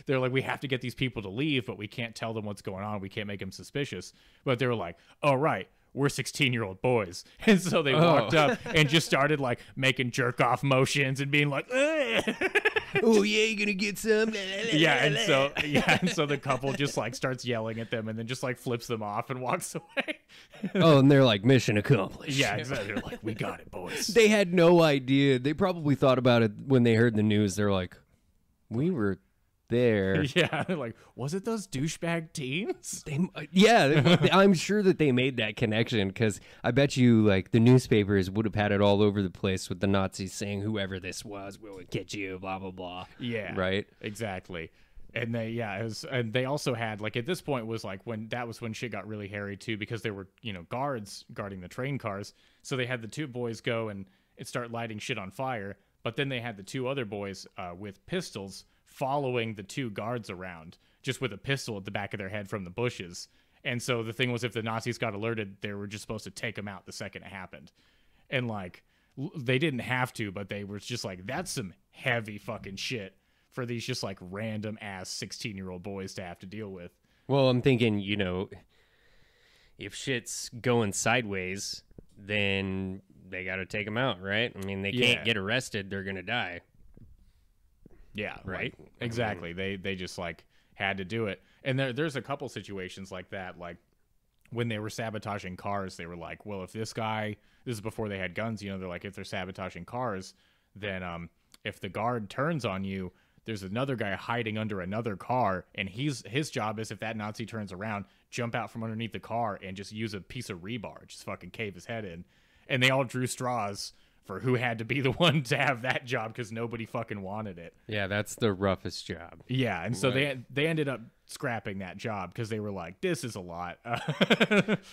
they're like, we have to get these people to leave, but we can't tell them what's going on. We can't make them suspicious. But they were like, oh, right, we're 16-year-old boys. And so they walked up and just started making jerk off motions and being like, oh yeah, you gonna get some? And so the couple just starts yelling at them and then just flips them off and walks away. Oh, and they're like, mission accomplished. Yeah, exactly. They're like, we got it, boys. They had no idea. They probably thought about it when they heard the news. They're like, we were there. Yeah, they're like, was it those douchebag teens? I'm sure that they made that connection, because I bet you the newspapers would have had it all over the place with the Nazis saying, whoever this was, we'll get you, blah blah blah. Yeah, right, exactly. And and they also had at this point was when shit got really hairy too, because there were guards guarding the train cars. So they had the two boys go and start lighting shit on fire, but then they had the two other boys with pistols following the two guards around, just with a pistol at the back of their head from the bushes. And so the thing was, if the Nazis got alerted, they were just supposed to take them out the second it happened. And they didn't have to, but they were just that's some heavy fucking shit for these just like random ass 16-year-old boys to have to deal with. Well, I'm thinking, if shit's going sideways, then they got to take them out, right? I mean, they can't get arrested. They're going to die. Yeah, right. Like, exactly. They just like had to do it. And there's a couple situations like that. Like when they were sabotaging cars, they were like, well, if this is before they had guns, they're like, if they're sabotaging cars, then if the guard turns on you, there's another guy hiding under another car, and his job is, if that Nazi turns around, jump out from underneath the car and just use a piece of rebar, just fucking cave his head in. And they all drew straws for who had to be the one to have that job, because nobody fucking wanted it. Yeah, that's the roughest job. Yeah, and so they ended up scrapping that job because they were like, this is a lot.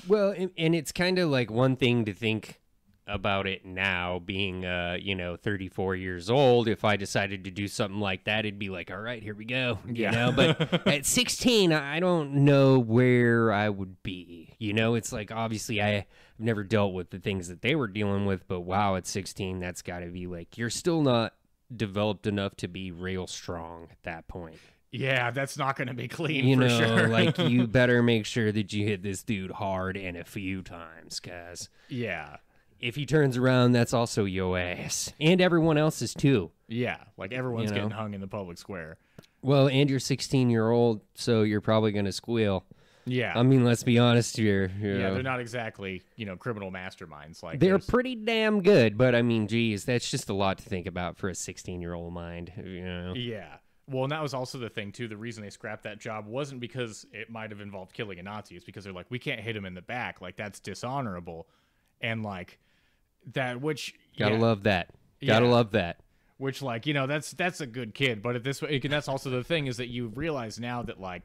Well, and it's kind of like one thing to think about it now, being 34 years old. If I decided to do something like that, it'd be like, all right, here we go. But at 16, I don't know where I would be. It's like, obviously I've never dealt with the things that they were dealing with, but wow, at 16, that's got to be like, you're still not developed enough to be real strong at that point. Yeah, that's not going to be clean for sure. Like, you better make sure that you hit this dude hard and a few times, because if he turns around, that's also your ass. And everyone else's, too. Yeah, like everyone's getting hung in the public square. Well, and you're 16-year-old, so you're probably going to squeal. Yeah. I mean, let's be honest here. Yeah, they're not exactly, criminal masterminds. Like they're pretty damn good, but I mean, geez, that's just a lot to think about for a 16-year-old mind, Yeah. Well, and that was also the thing, too. The reason they scrapped that job wasn't because it might have involved killing a Nazi. It's because they're like, we can't hit him in the back. Like, that's dishonorable. And, like, that, which... Gotta love that. Gotta love that. Which, like, that's a good kid. But that's also the thing, is that you realize now that, like,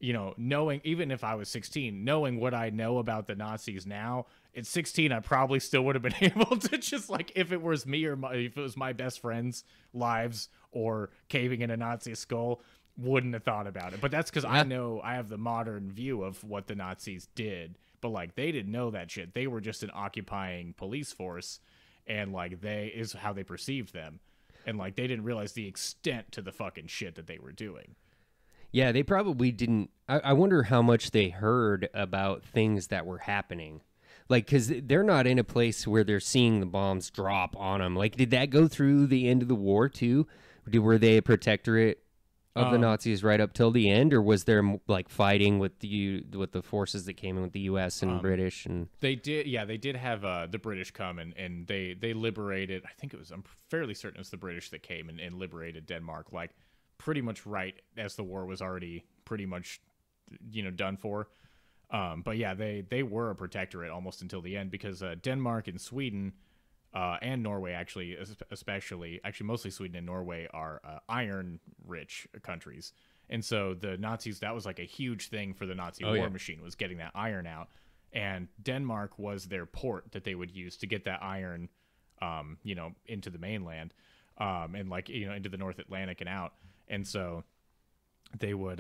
knowing, even if I was 16, knowing what I know about the Nazis now, at 16, I probably still would have been able to just, like, if it was me or if it was my best friend's lives or caving in a Nazi skull, wouldn't have thought about it. But that's because I know I have the modern view of what the Nazis did. But, like, they didn't know that shit. They were just an occupying police force, and, like, is how they perceived them. And, like, they didn't realize the extent to the fucking shit that they were doing. Yeah, they probably didn't. I wonder how much they heard about things that were happening. Like, because they're not in a place where they're seeing the bombs drop on them. Like, did that go through the end of the war, too? Were they a protectorate of the Nazis right up till the end? Or was there, like, fighting with the forces that came in with the U.S. and British? And They did have the British come, and they liberated, I think I'm fairly certain it was the British that came and liberated Denmark, like, pretty much right as the war was already pretty much, done for. But yeah, they were a protectorate almost until the end, because Denmark and Sweden and Norway, actually mostly Sweden and Norway, are iron-rich countries. And so the Nazis, that was like a huge thing for the Nazi war machine, was getting that iron out. And Denmark was their port that they would use to get that iron, into the mainland, and like, into the North Atlantic and out. And so they would,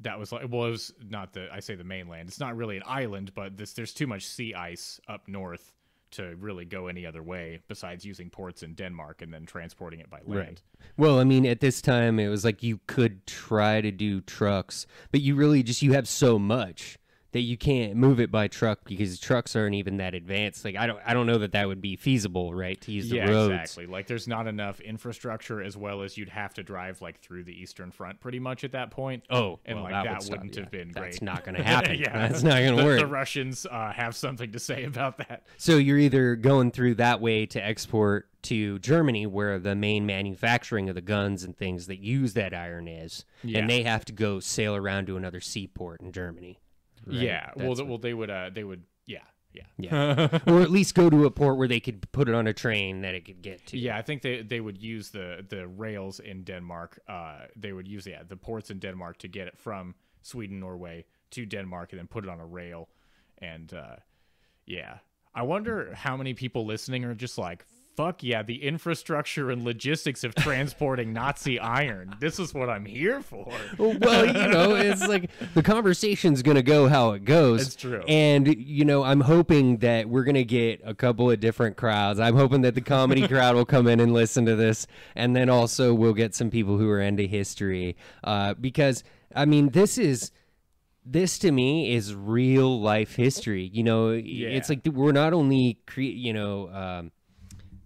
that was like, well, it was not I say the mainland. It's not really an island, but there's too much sea ice up north to really go any other way besides using ports in Denmark and then transporting it by land. Right. Well, I mean, at this time, it was like you could try to do trucks, but you really you have so much that you can't move it by truck, because trucks aren't even that advanced. Like, I don't know that would be feasible, right, to use the roads. Yeah, exactly. Like, there's not enough infrastructure, as well as you'd have to drive, like, through the Eastern Front pretty much at that point. Oh, and well, like that wouldn't have been great. That's not going to happen. Yeah, that's not going to work. The Russians have something to say about that. So you're either going through that way to export to Germany, where the main manufacturing of the guns and things that use that iron is, and they have to go sail around to another seaport in Germany. Right? Yeah, they would, or at least go to a port where they could put it on a train that it could get to. Yeah, I think they would use the rails in Denmark. They would use the ports in Denmark to get it from Sweden, Norway to Denmark, and then put it on a rail. And I wonder how many people listening are just like, fuck yeah, the infrastructure and logistics of transporting Nazi iron. This is what I'm here for. Well, it's like the conversation's going to go how it goes. It's true. And, I'm hoping that we're going to get a couple of different crowds. I'm hoping that the comedy crowd will come in and listen to this. And then also we'll get some people who are into history. Because, I mean, this to me is real life history. It's like we're not only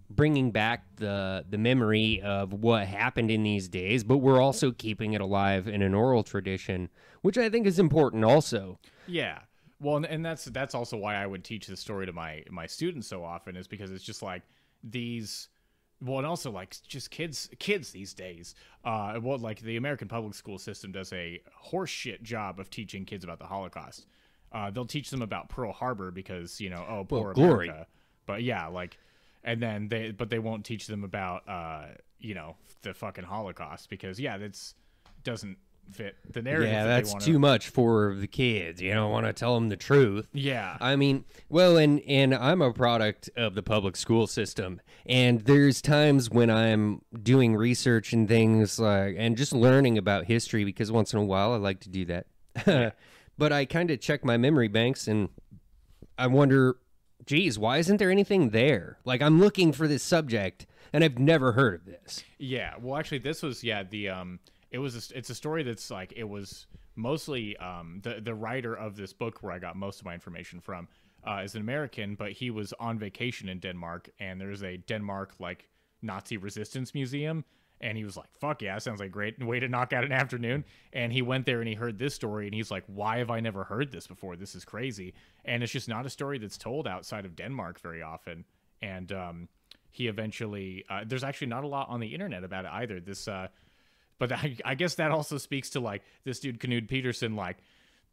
bringing back the memory of what happened in these days, but we're also keeping it alive in an oral tradition, which I think is important also. Yeah. Well, and that's also why I would teach this story to my students so often, is because it's just like these. Well, and also like just kids these days. Like the American public school system does a horseshit job of teaching kids about the Holocaust. They'll teach them about Pearl Harbor because poor glory. America. But yeah, like, and then they won't teach them about the fucking Holocaust because that's doesn't fit the narrative. Yeah, that's too much for the kids. You don't want to tell them the truth. Yeah. I mean, well, and I'm a product of the public school system, and there's times when I'm doing research and things and just learning about history, because once in a while I like to do that. But I kind of check my memory banks and I wonder, geez, why isn't there anything there? Like, I'm looking for this subject and I've never heard of this. Yeah. Well, actually, this was it's a story that's like, it was mostly the writer of this book where I got most of my information from is an American, but he was on vacation in Denmark, and there's a Denmark like Nazi resistance museum, and he was like, fuck yeah, sounds like a great way to knock out an afternoon. And he went there and he heard this story and he's like, why have I never heard this before? This is crazy. And it's just not a story that's told outside of Denmark very often. And he eventually there's actually not a lot on the internet about it either. But I guess that also speaks to like this dude Knud Pedersen, like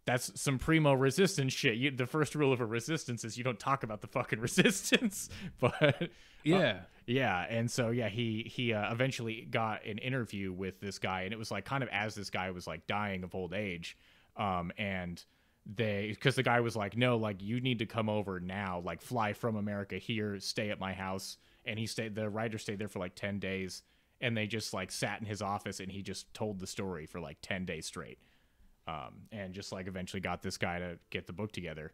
that's some primo resistance shit. The first rule of a resistance is you don't talk about the fucking resistance. But yeah, and so he eventually got an interview with this guy, and it was like kind of as this guy was like dying of old age, and because the guy was like, no, like you need to come over now, like fly from America here, stay at my house, and the writer stayed there for like 10 days. And they just like sat in his office and he just told the story for like 10 days straight. And just like eventually got this guy to get the book together.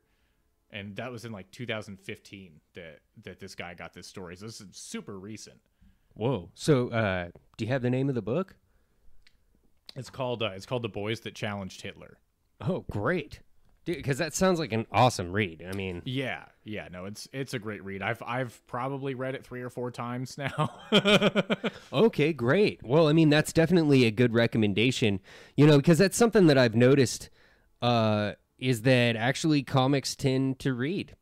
And that was in like 2015 that this guy got this story. So this is super recent. Whoa. So do you have the name of the book? It's called The Boys That Challenged Hitler. Oh, great. Because that sounds like an awesome read. I mean, yeah, no, it's a great read. I've probably read it 3 or 4 times now. Okay, great. Well, I mean, that's definitely a good recommendation. Because that's something that I've noticed is that actually comics tend to read.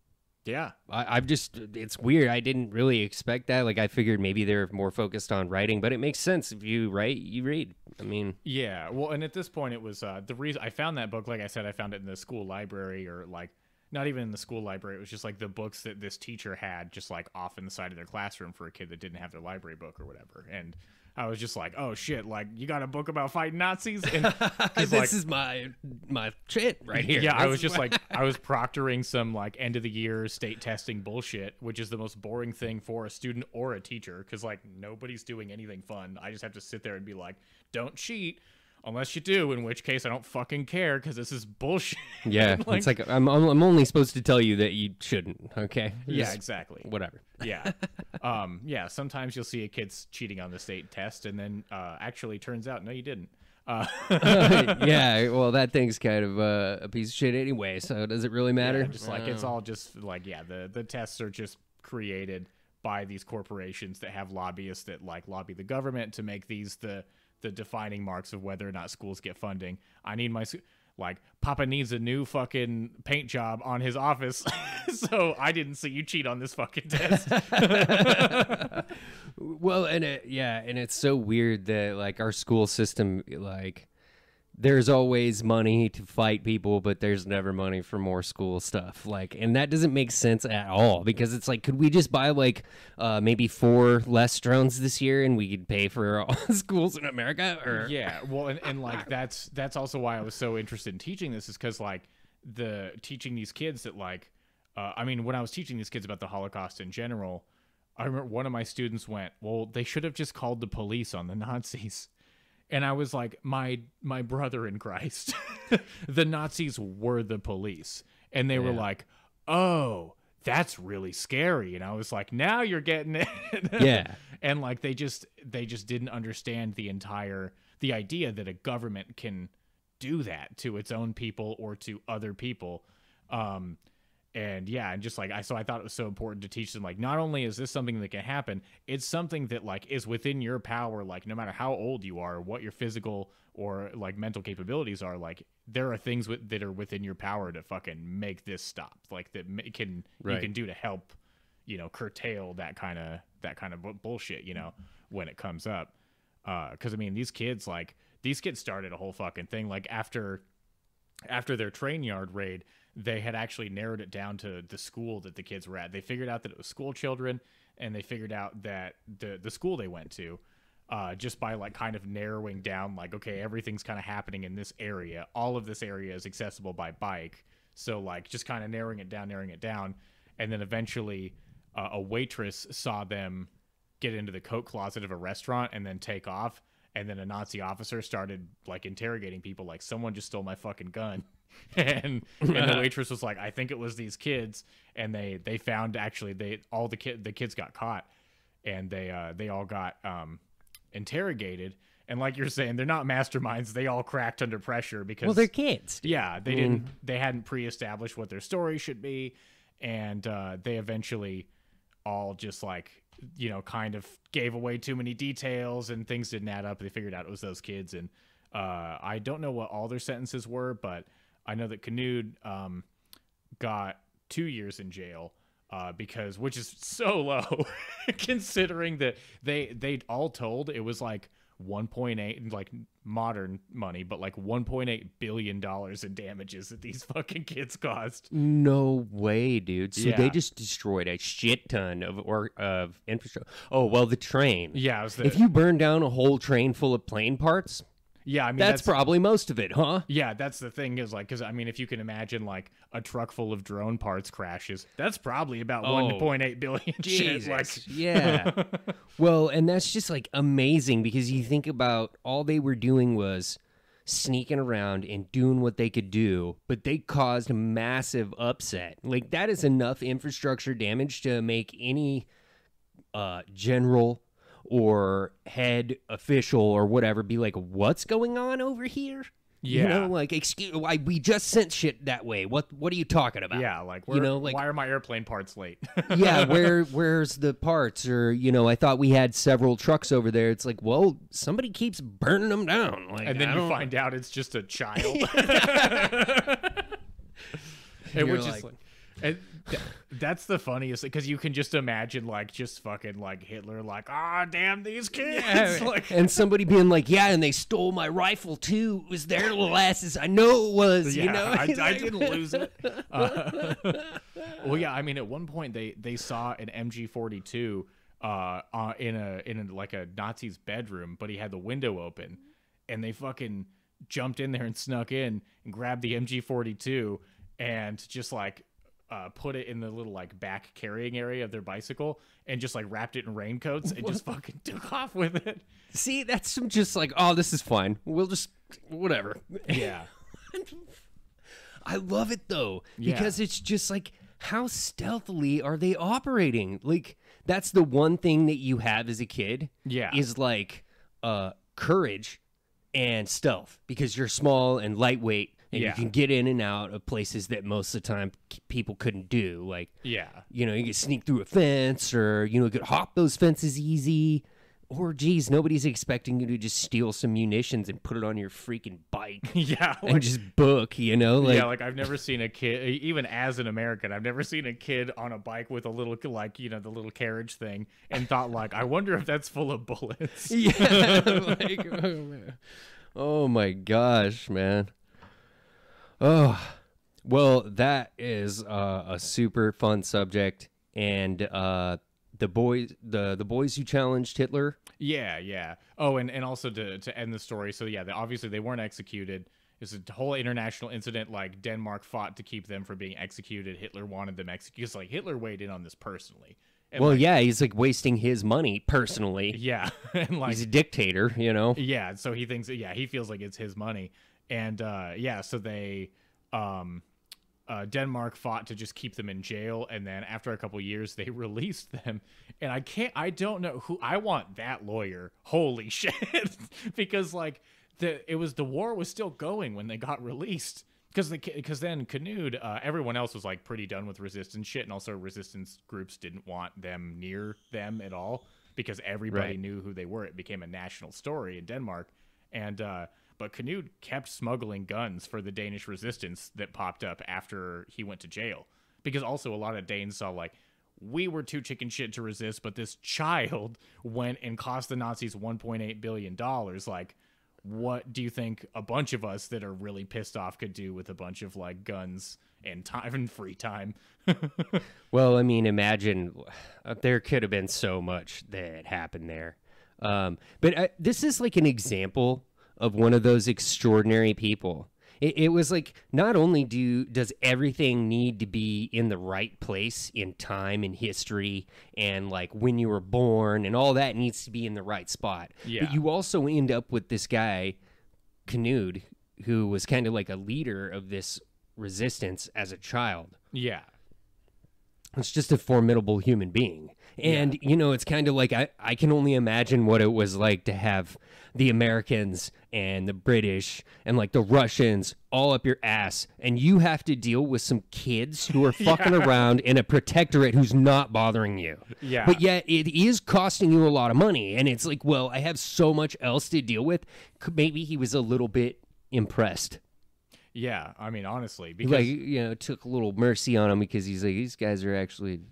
Yeah, it's weird. I didn't really expect that. Like, I figured maybe they're more focused on writing, but it makes sense. If you write, you read. I mean, yeah. Well, and at this point, it was the reason I found that book. Like I said, I found it in the school library, or like not even in the school library. It was just like the books that this teacher had, just like off in the side of their classroom for a kid that didn't have their library book or whatever. And I was just like, oh shit, like you got a book about fighting Nazis? And this is my shit right here. Yeah, I was just like, I was proctoring some like end of the year state testing bullshit, which is the most boring thing for a student or a teacher, because like nobody's doing anything fun. I just have to sit there and be like, don't cheat unless you do, in which case I don't fucking care because this is bullshit. Yeah, like, it's like I'm only supposed to tell you that you shouldn't. Okay. Yeah, exactly. Whatever. Yeah. Yeah. Sometimes you'll see a kid's cheating on the state test, and then actually turns out no, you didn't. Yeah. Well, that thing's kind of a piece of shit anyway. So does it really matter? Yeah, just like it's all just like the tests are just created by these corporations that have lobbyists that like lobby the government to make these the defining marks of whether or not schools get funding. I need like Papa needs a new fucking paint job on his office, so I didn't see you cheat on this fucking test. Well, and it's so weird that like our school system, like there's always money to fight people, but there's never money for more school stuff. Like, and that doesn't make sense at all, because it's like, could we just buy like maybe 4 less drones this year and we could pay for all schools in America? Or yeah, well, and like that's also why I was so interested in teaching this, is because like teaching these kids that like I mean, when I was teaching these kids about the Holocaust in general, I remember one of my students went, well, they should have just called the police on the Nazis. And I was like, my brother in Christ, the Nazis were the police. And they were like, oh, that's really scary. And I was like, now you're getting it. Yeah. And like, they just didn't understand the idea that a government can do that to its own people or to other people. And yeah, and just like, so I thought it was so important to teach them, like, not only is this something that can happen, it's something that like is within your power. Like, no matter how old you are, or what your physical or like mental capabilities are, like there are things that are within your power to fucking make this stop. Like that you can do to help, curtail that kind of bullshit, when it comes up. Cause I mean, these kids started a whole fucking thing. Like after their train yard raid, they had actually narrowed it down to the school that the kids were at. They figured out that it was school children, and they figured out that the school they went to, just by like kind of narrowing down, like, okay, everything's kind of happening in this area. All of this area is accessible by bike. So like just kind of narrowing it down. And then eventually a waitress saw them get into the coat closet of a restaurant and then take off. And then a Nazi officer started like interrogating people, like, someone just stole my fucking gun. and the waitress was like, I think it was these kids. And they found, actually, the kids got caught, and they all got interrogated. And like you're saying, they're not masterminds. They all cracked under pressure because, well, they're kids. Yeah, they hadn't pre-established what their story should be, and they eventually all just like, kind of gave away too many details, and things didn't add up. They figured out it was those kids, and I don't know what all their sentences were, but I know that Knud got 2 years in jail, which is so low considering that they all told it was like 1.8, like modern money, but like $1.8 billion in damages that these fucking kids caused. No way, dude. So Yeah. they just destroyed a shit ton of infrastructure. Oh, well, the train. Yeah, If you burn down a whole train full of plane parts, yeah, I mean that's probably most of it, huh? Yeah, that's the thing, is like, because I mean, if you can imagine like a truck full of drone parts crashes, that's probably about 1.8 billion. Jesus. Shit. Like, Yeah. Well, and that's just like amazing, because you think about all they were doing was sneaking around and doing what they could do, but they caused a massive upset. Like, that is enough infrastructure damage to make any general or head official or whatever be like, what's going on over here? Yeah. Like, excuse, why we just sent shit that way. What are you talking about? yeah, like, like, why are my airplane parts late? yeah, where's the parts? Or, I thought we had several trucks over there. It's like, well, somebody keeps burning them down. Like, and then you find out it's just a child. And You're which is like, and that's the funniest, because you can just imagine like just fucking like Hitler, like, damn these kids. yeah, like, and somebody being like, yeah, and they stole my rifle too. It was their little asses. I know it was. yeah, I didn't lose it. Well, yeah, I mean, at one point they saw an MG42 in like a Nazi's bedroom, but he had the window open, and they fucking jumped in there and snuck in and grabbed the MG42 and just like put it in the little like back carrying area of their bicycle, and just like wrapped it in raincoats and just fucking took off with it. See, that's some just like, oh, this is fine. We'll just whatever. Yeah. I love it though, Yeah. because it's just like, how stealthily are they operating? Like, that's the one thing that you have as a kid. Yeah. Is like courage and stealth, because you're small and lightweight, and Yeah. you can get in and out of places that most of the time people couldn't do. Like, Yeah. you can sneak through a fence, or, you could hop those fences easy. Or, geez, nobody's expecting you to just steal some munitions and put it on your freaking bike Yeah. and just book, Like, yeah, like I've never seen a kid, even as an American, I've never seen a kid on a bike with a little, like, the little carriage thing, and thought like, I wonder if that's full of bullets. yeah. Like, oh my gosh, man. Oh, well, that is a super fun subject, and the boys who challenged Hitler. Yeah, yeah. Oh, and also to end the story, so yeah, obviously they weren't executed. It's a whole international incident. Like, Denmark fought to keep them from being executed. Hitler wanted them executed. Like, Hitler weighed in on this personally, And Well, like, yeah, he's like wasting his money personally. yeah, and like He's a dictator, you know? yeah, so he thinks he feels like it's his money. And so they Denmark fought to just keep them in jail, and then after a couple years they released them. And I don't know who I want that lawyer. Holy shit. Because like the war was still going when they got released. Because then Knud, everyone else was like pretty done with resistance shit, and also resistance groups didn't want them near them at all because everybody knew who they were. It became a national story in Denmark, and but Knud kept smuggling guns for the Danish resistance that popped up after he went to jail. Because also a lot of Danes saw like, we were too chicken shit to resist, but this child went and cost the Nazis $1.8 billion. Like, what do you think a bunch of us that are really pissed off could do with a bunch of like guns and time and free time? Well, I mean, imagine there could have been so much that happened there. But this is like an example of one of those extraordinary people. It was like, not only does everything need to be in the right place in time and history and like when you were born and all that needs to be in the right spot. Yeah. But you also end up with this guy, Knud, who was kind of like a leader of this resistance as a child. Yeah. It's just a formidable human being. And, you know, it's kind of like I can only imagine what it was like to have the Americans and the British and like the Russians all up your ass. And you have to deal with some kids who are fucking around in a protectorate who's not bothering you. Yeah. But yet it is costing you a lot of money. And it's like, well, I have so much else to deal with. Maybe he was a little bit impressed. Yeah, I mean, honestly, because Like, you know, took a little mercy on him because he's like, these guys are actually.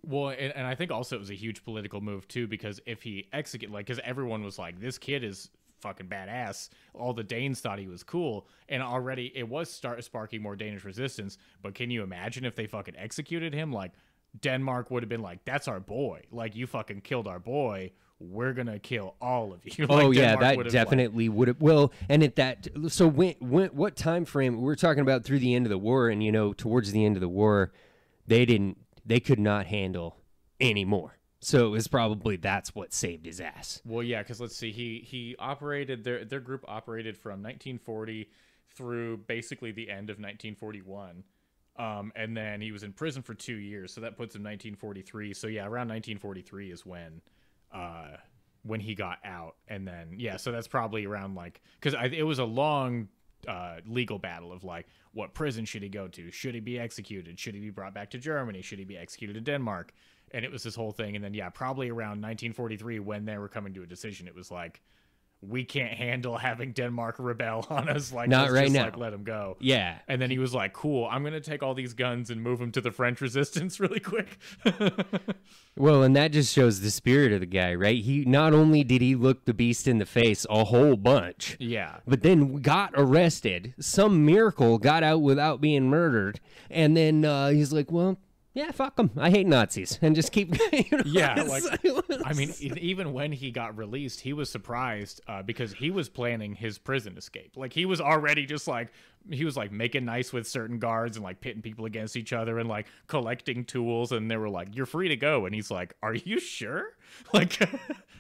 well, and I think also it was a huge political move too, because if he because everyone was like, this kid is fucking badass. All the Danes thought he was cool, and already it was sparking more Danish resistance. But can you imagine if they fucking executed him? Like, Denmark would have been like, that's our boy. Like, you fucking killed our boy. We're gonna kill all of you. Like, oh yeah, Denmark that definitely would have. Well, and at that, so what time frame we're talking about through the end of the war, and you know, towards the end of the war, they could not handle any more. So it was probably that's what saved his ass. Well, yeah, because let's see, he operated their group operated from 1940 through basically the end of 1941. And then he was in prison for 2 years, so that puts him 1943. So yeah, around 1943 is when he got out. And then so that's probably around like, because it was a long legal battle of like, what prison should he go to? Should he be executed? Should he be brought back to Germany? Should he be executed in Denmark? And it was this whole thing. And then probably around 1943 when they were coming to a decision, it was like, we can't handle having Denmark rebel on us. Like, not let's right just, now. Like, let him go. Yeah. And then he was like, cool, I'm going to take all these guns and move them to the French resistance really quick. Well, and that just shows the spirit of the guy, right? He not only did he look the beast in the face a whole bunch, Yeah. but then got arrested. Some miracle got out without being murdered. And then he's like, well, yeah, fuck them. I hate Nazis. And just keep Yeah, like, I mean, even when he got released, he was surprised because he was planning his prison escape. Like, he was already just like, he was like making nice with certain guards and like pitting people against each other and like collecting tools. And they were like, you're free to go. And he's like, are you sure? Like,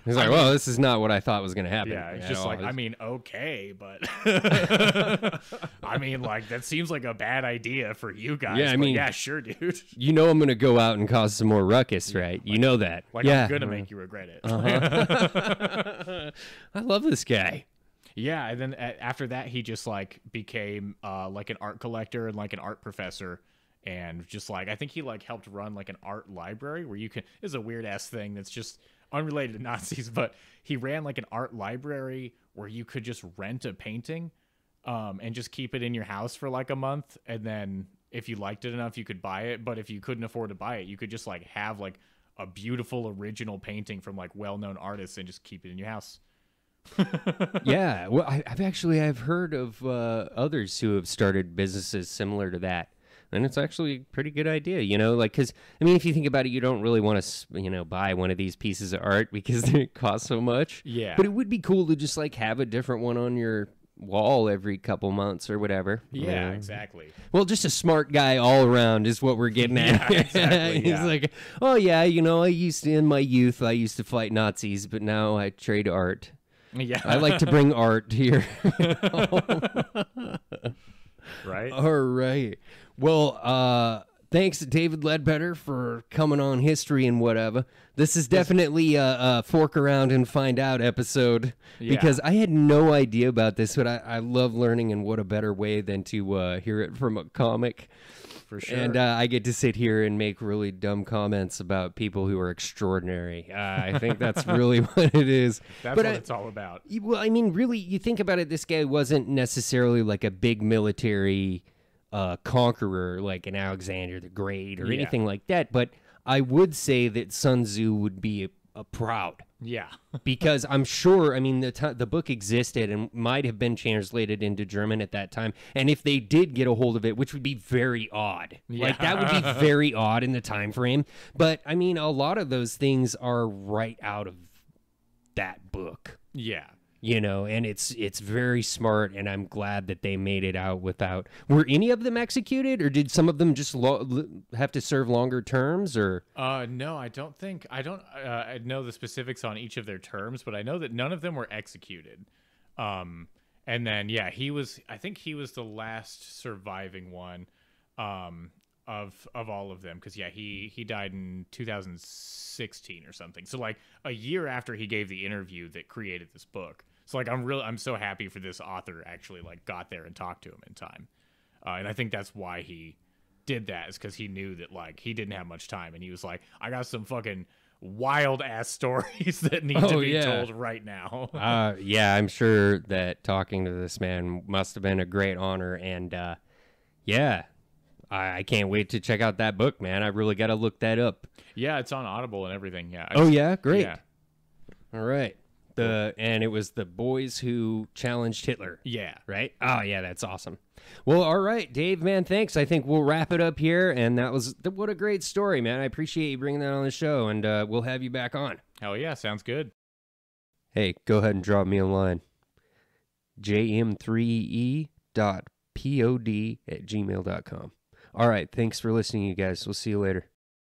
he's like, well, this is not what I thought was going to happen. yeah, it's just like, I mean, okay, but I mean, like, that seems like a bad idea for you guys. Yeah, I mean, yeah, sure, dude. You know I'm going to go out and cause some more ruckus, right? You know that. Like, yeah. I'm gonna make you regret it. I love this guy. Yeah, and then after that, he just like became like an art collector and like an art professor, and just like, I think he like helped run like an art library where you can. This is a weird ass thing that's just unrelated to Nazis, but he ran like an art library where you could just rent a painting, and just keep it in your house for like a month, and then if you liked it enough, you could buy it. But if you couldn't afford to buy it, you could just like have like a beautiful original painting from like well-known artists and just keep it in your house. Yeah, well, I've heard of others who have started businesses similar to that, and it's actually a pretty good idea, you know, like, because I mean, if you think about it, you don't really want to, you know, buy one of these pieces of art because they cost so much. Yeah, but it would be cool to just like have a different one on your wall every couple months or whatever. Yeah, exactly. Well, just a smart guy all around is what we're getting at. Yeah, exactly, He's yeah. like, oh yeah, in my youth, I used to fight Nazis, but now I trade art. Yeah. I like to bring art here. Right? All right. Well, thanks to David Ledbetter for coming on History and Whatevea. This is definitely a fork around and find out episode because I had no idea about this, but I love learning, and what a better way than to hear it from a comic. For sure. And I get to sit here and make really dumb comments about people who are extraordinary. I think that's really what it is. That's what it's all about. Well, I mean, really, you think about it, this guy wasn't necessarily like a big military conqueror like an Alexander the Great or anything like that, but I would say that Sun Tzu would be a proud. Yeah. Because I'm sure, I mean, the book existed and might have been translated into German at that time. And if they did get a hold of it, which would be very odd. Yeah. Like, that would be very odd in the time frame. But, I mean, a lot of those things are right out of that book. Yeah. You know, and it's very smart, and I'm glad that they made it out without... Were any of them executed, or did some of them just have to serve longer terms, or... No, I don't think... I know the specifics on each of their terms, but I know that none of them were executed. And then, yeah, I think he was the last surviving one of all of them, because, yeah, he died in 2016 or something. So, like, a year after he gave the interview that created this book. So, like, I'm so happy for this author actually, like, got there and talked to him in time. And I think that's why he did that, is because he knew that, like, he didn't have much time. And he was like, I got some fucking wild-ass stories that need to be told right now. Yeah, I'm sure that talking to this man must have been a great honor. And, yeah, I can't wait to check out that book, man. I really got to look that up. Yeah, it's on Audible and everything, yeah. Yeah? Great. Yeah. All right. And it was the boys who challenged Hitler. Yeah. Right? Oh, yeah, that's awesome. Well, all right, Dave, man, thanks. I think we'll wrap it up here, and what a great story, man. I appreciate you bringing that on the show, and we'll have you back on. Hell yeah, sounds good. Hey, go ahead and drop me a line. jm3e.pod@gmail.com. All right, thanks for listening, you guys. We'll see you later.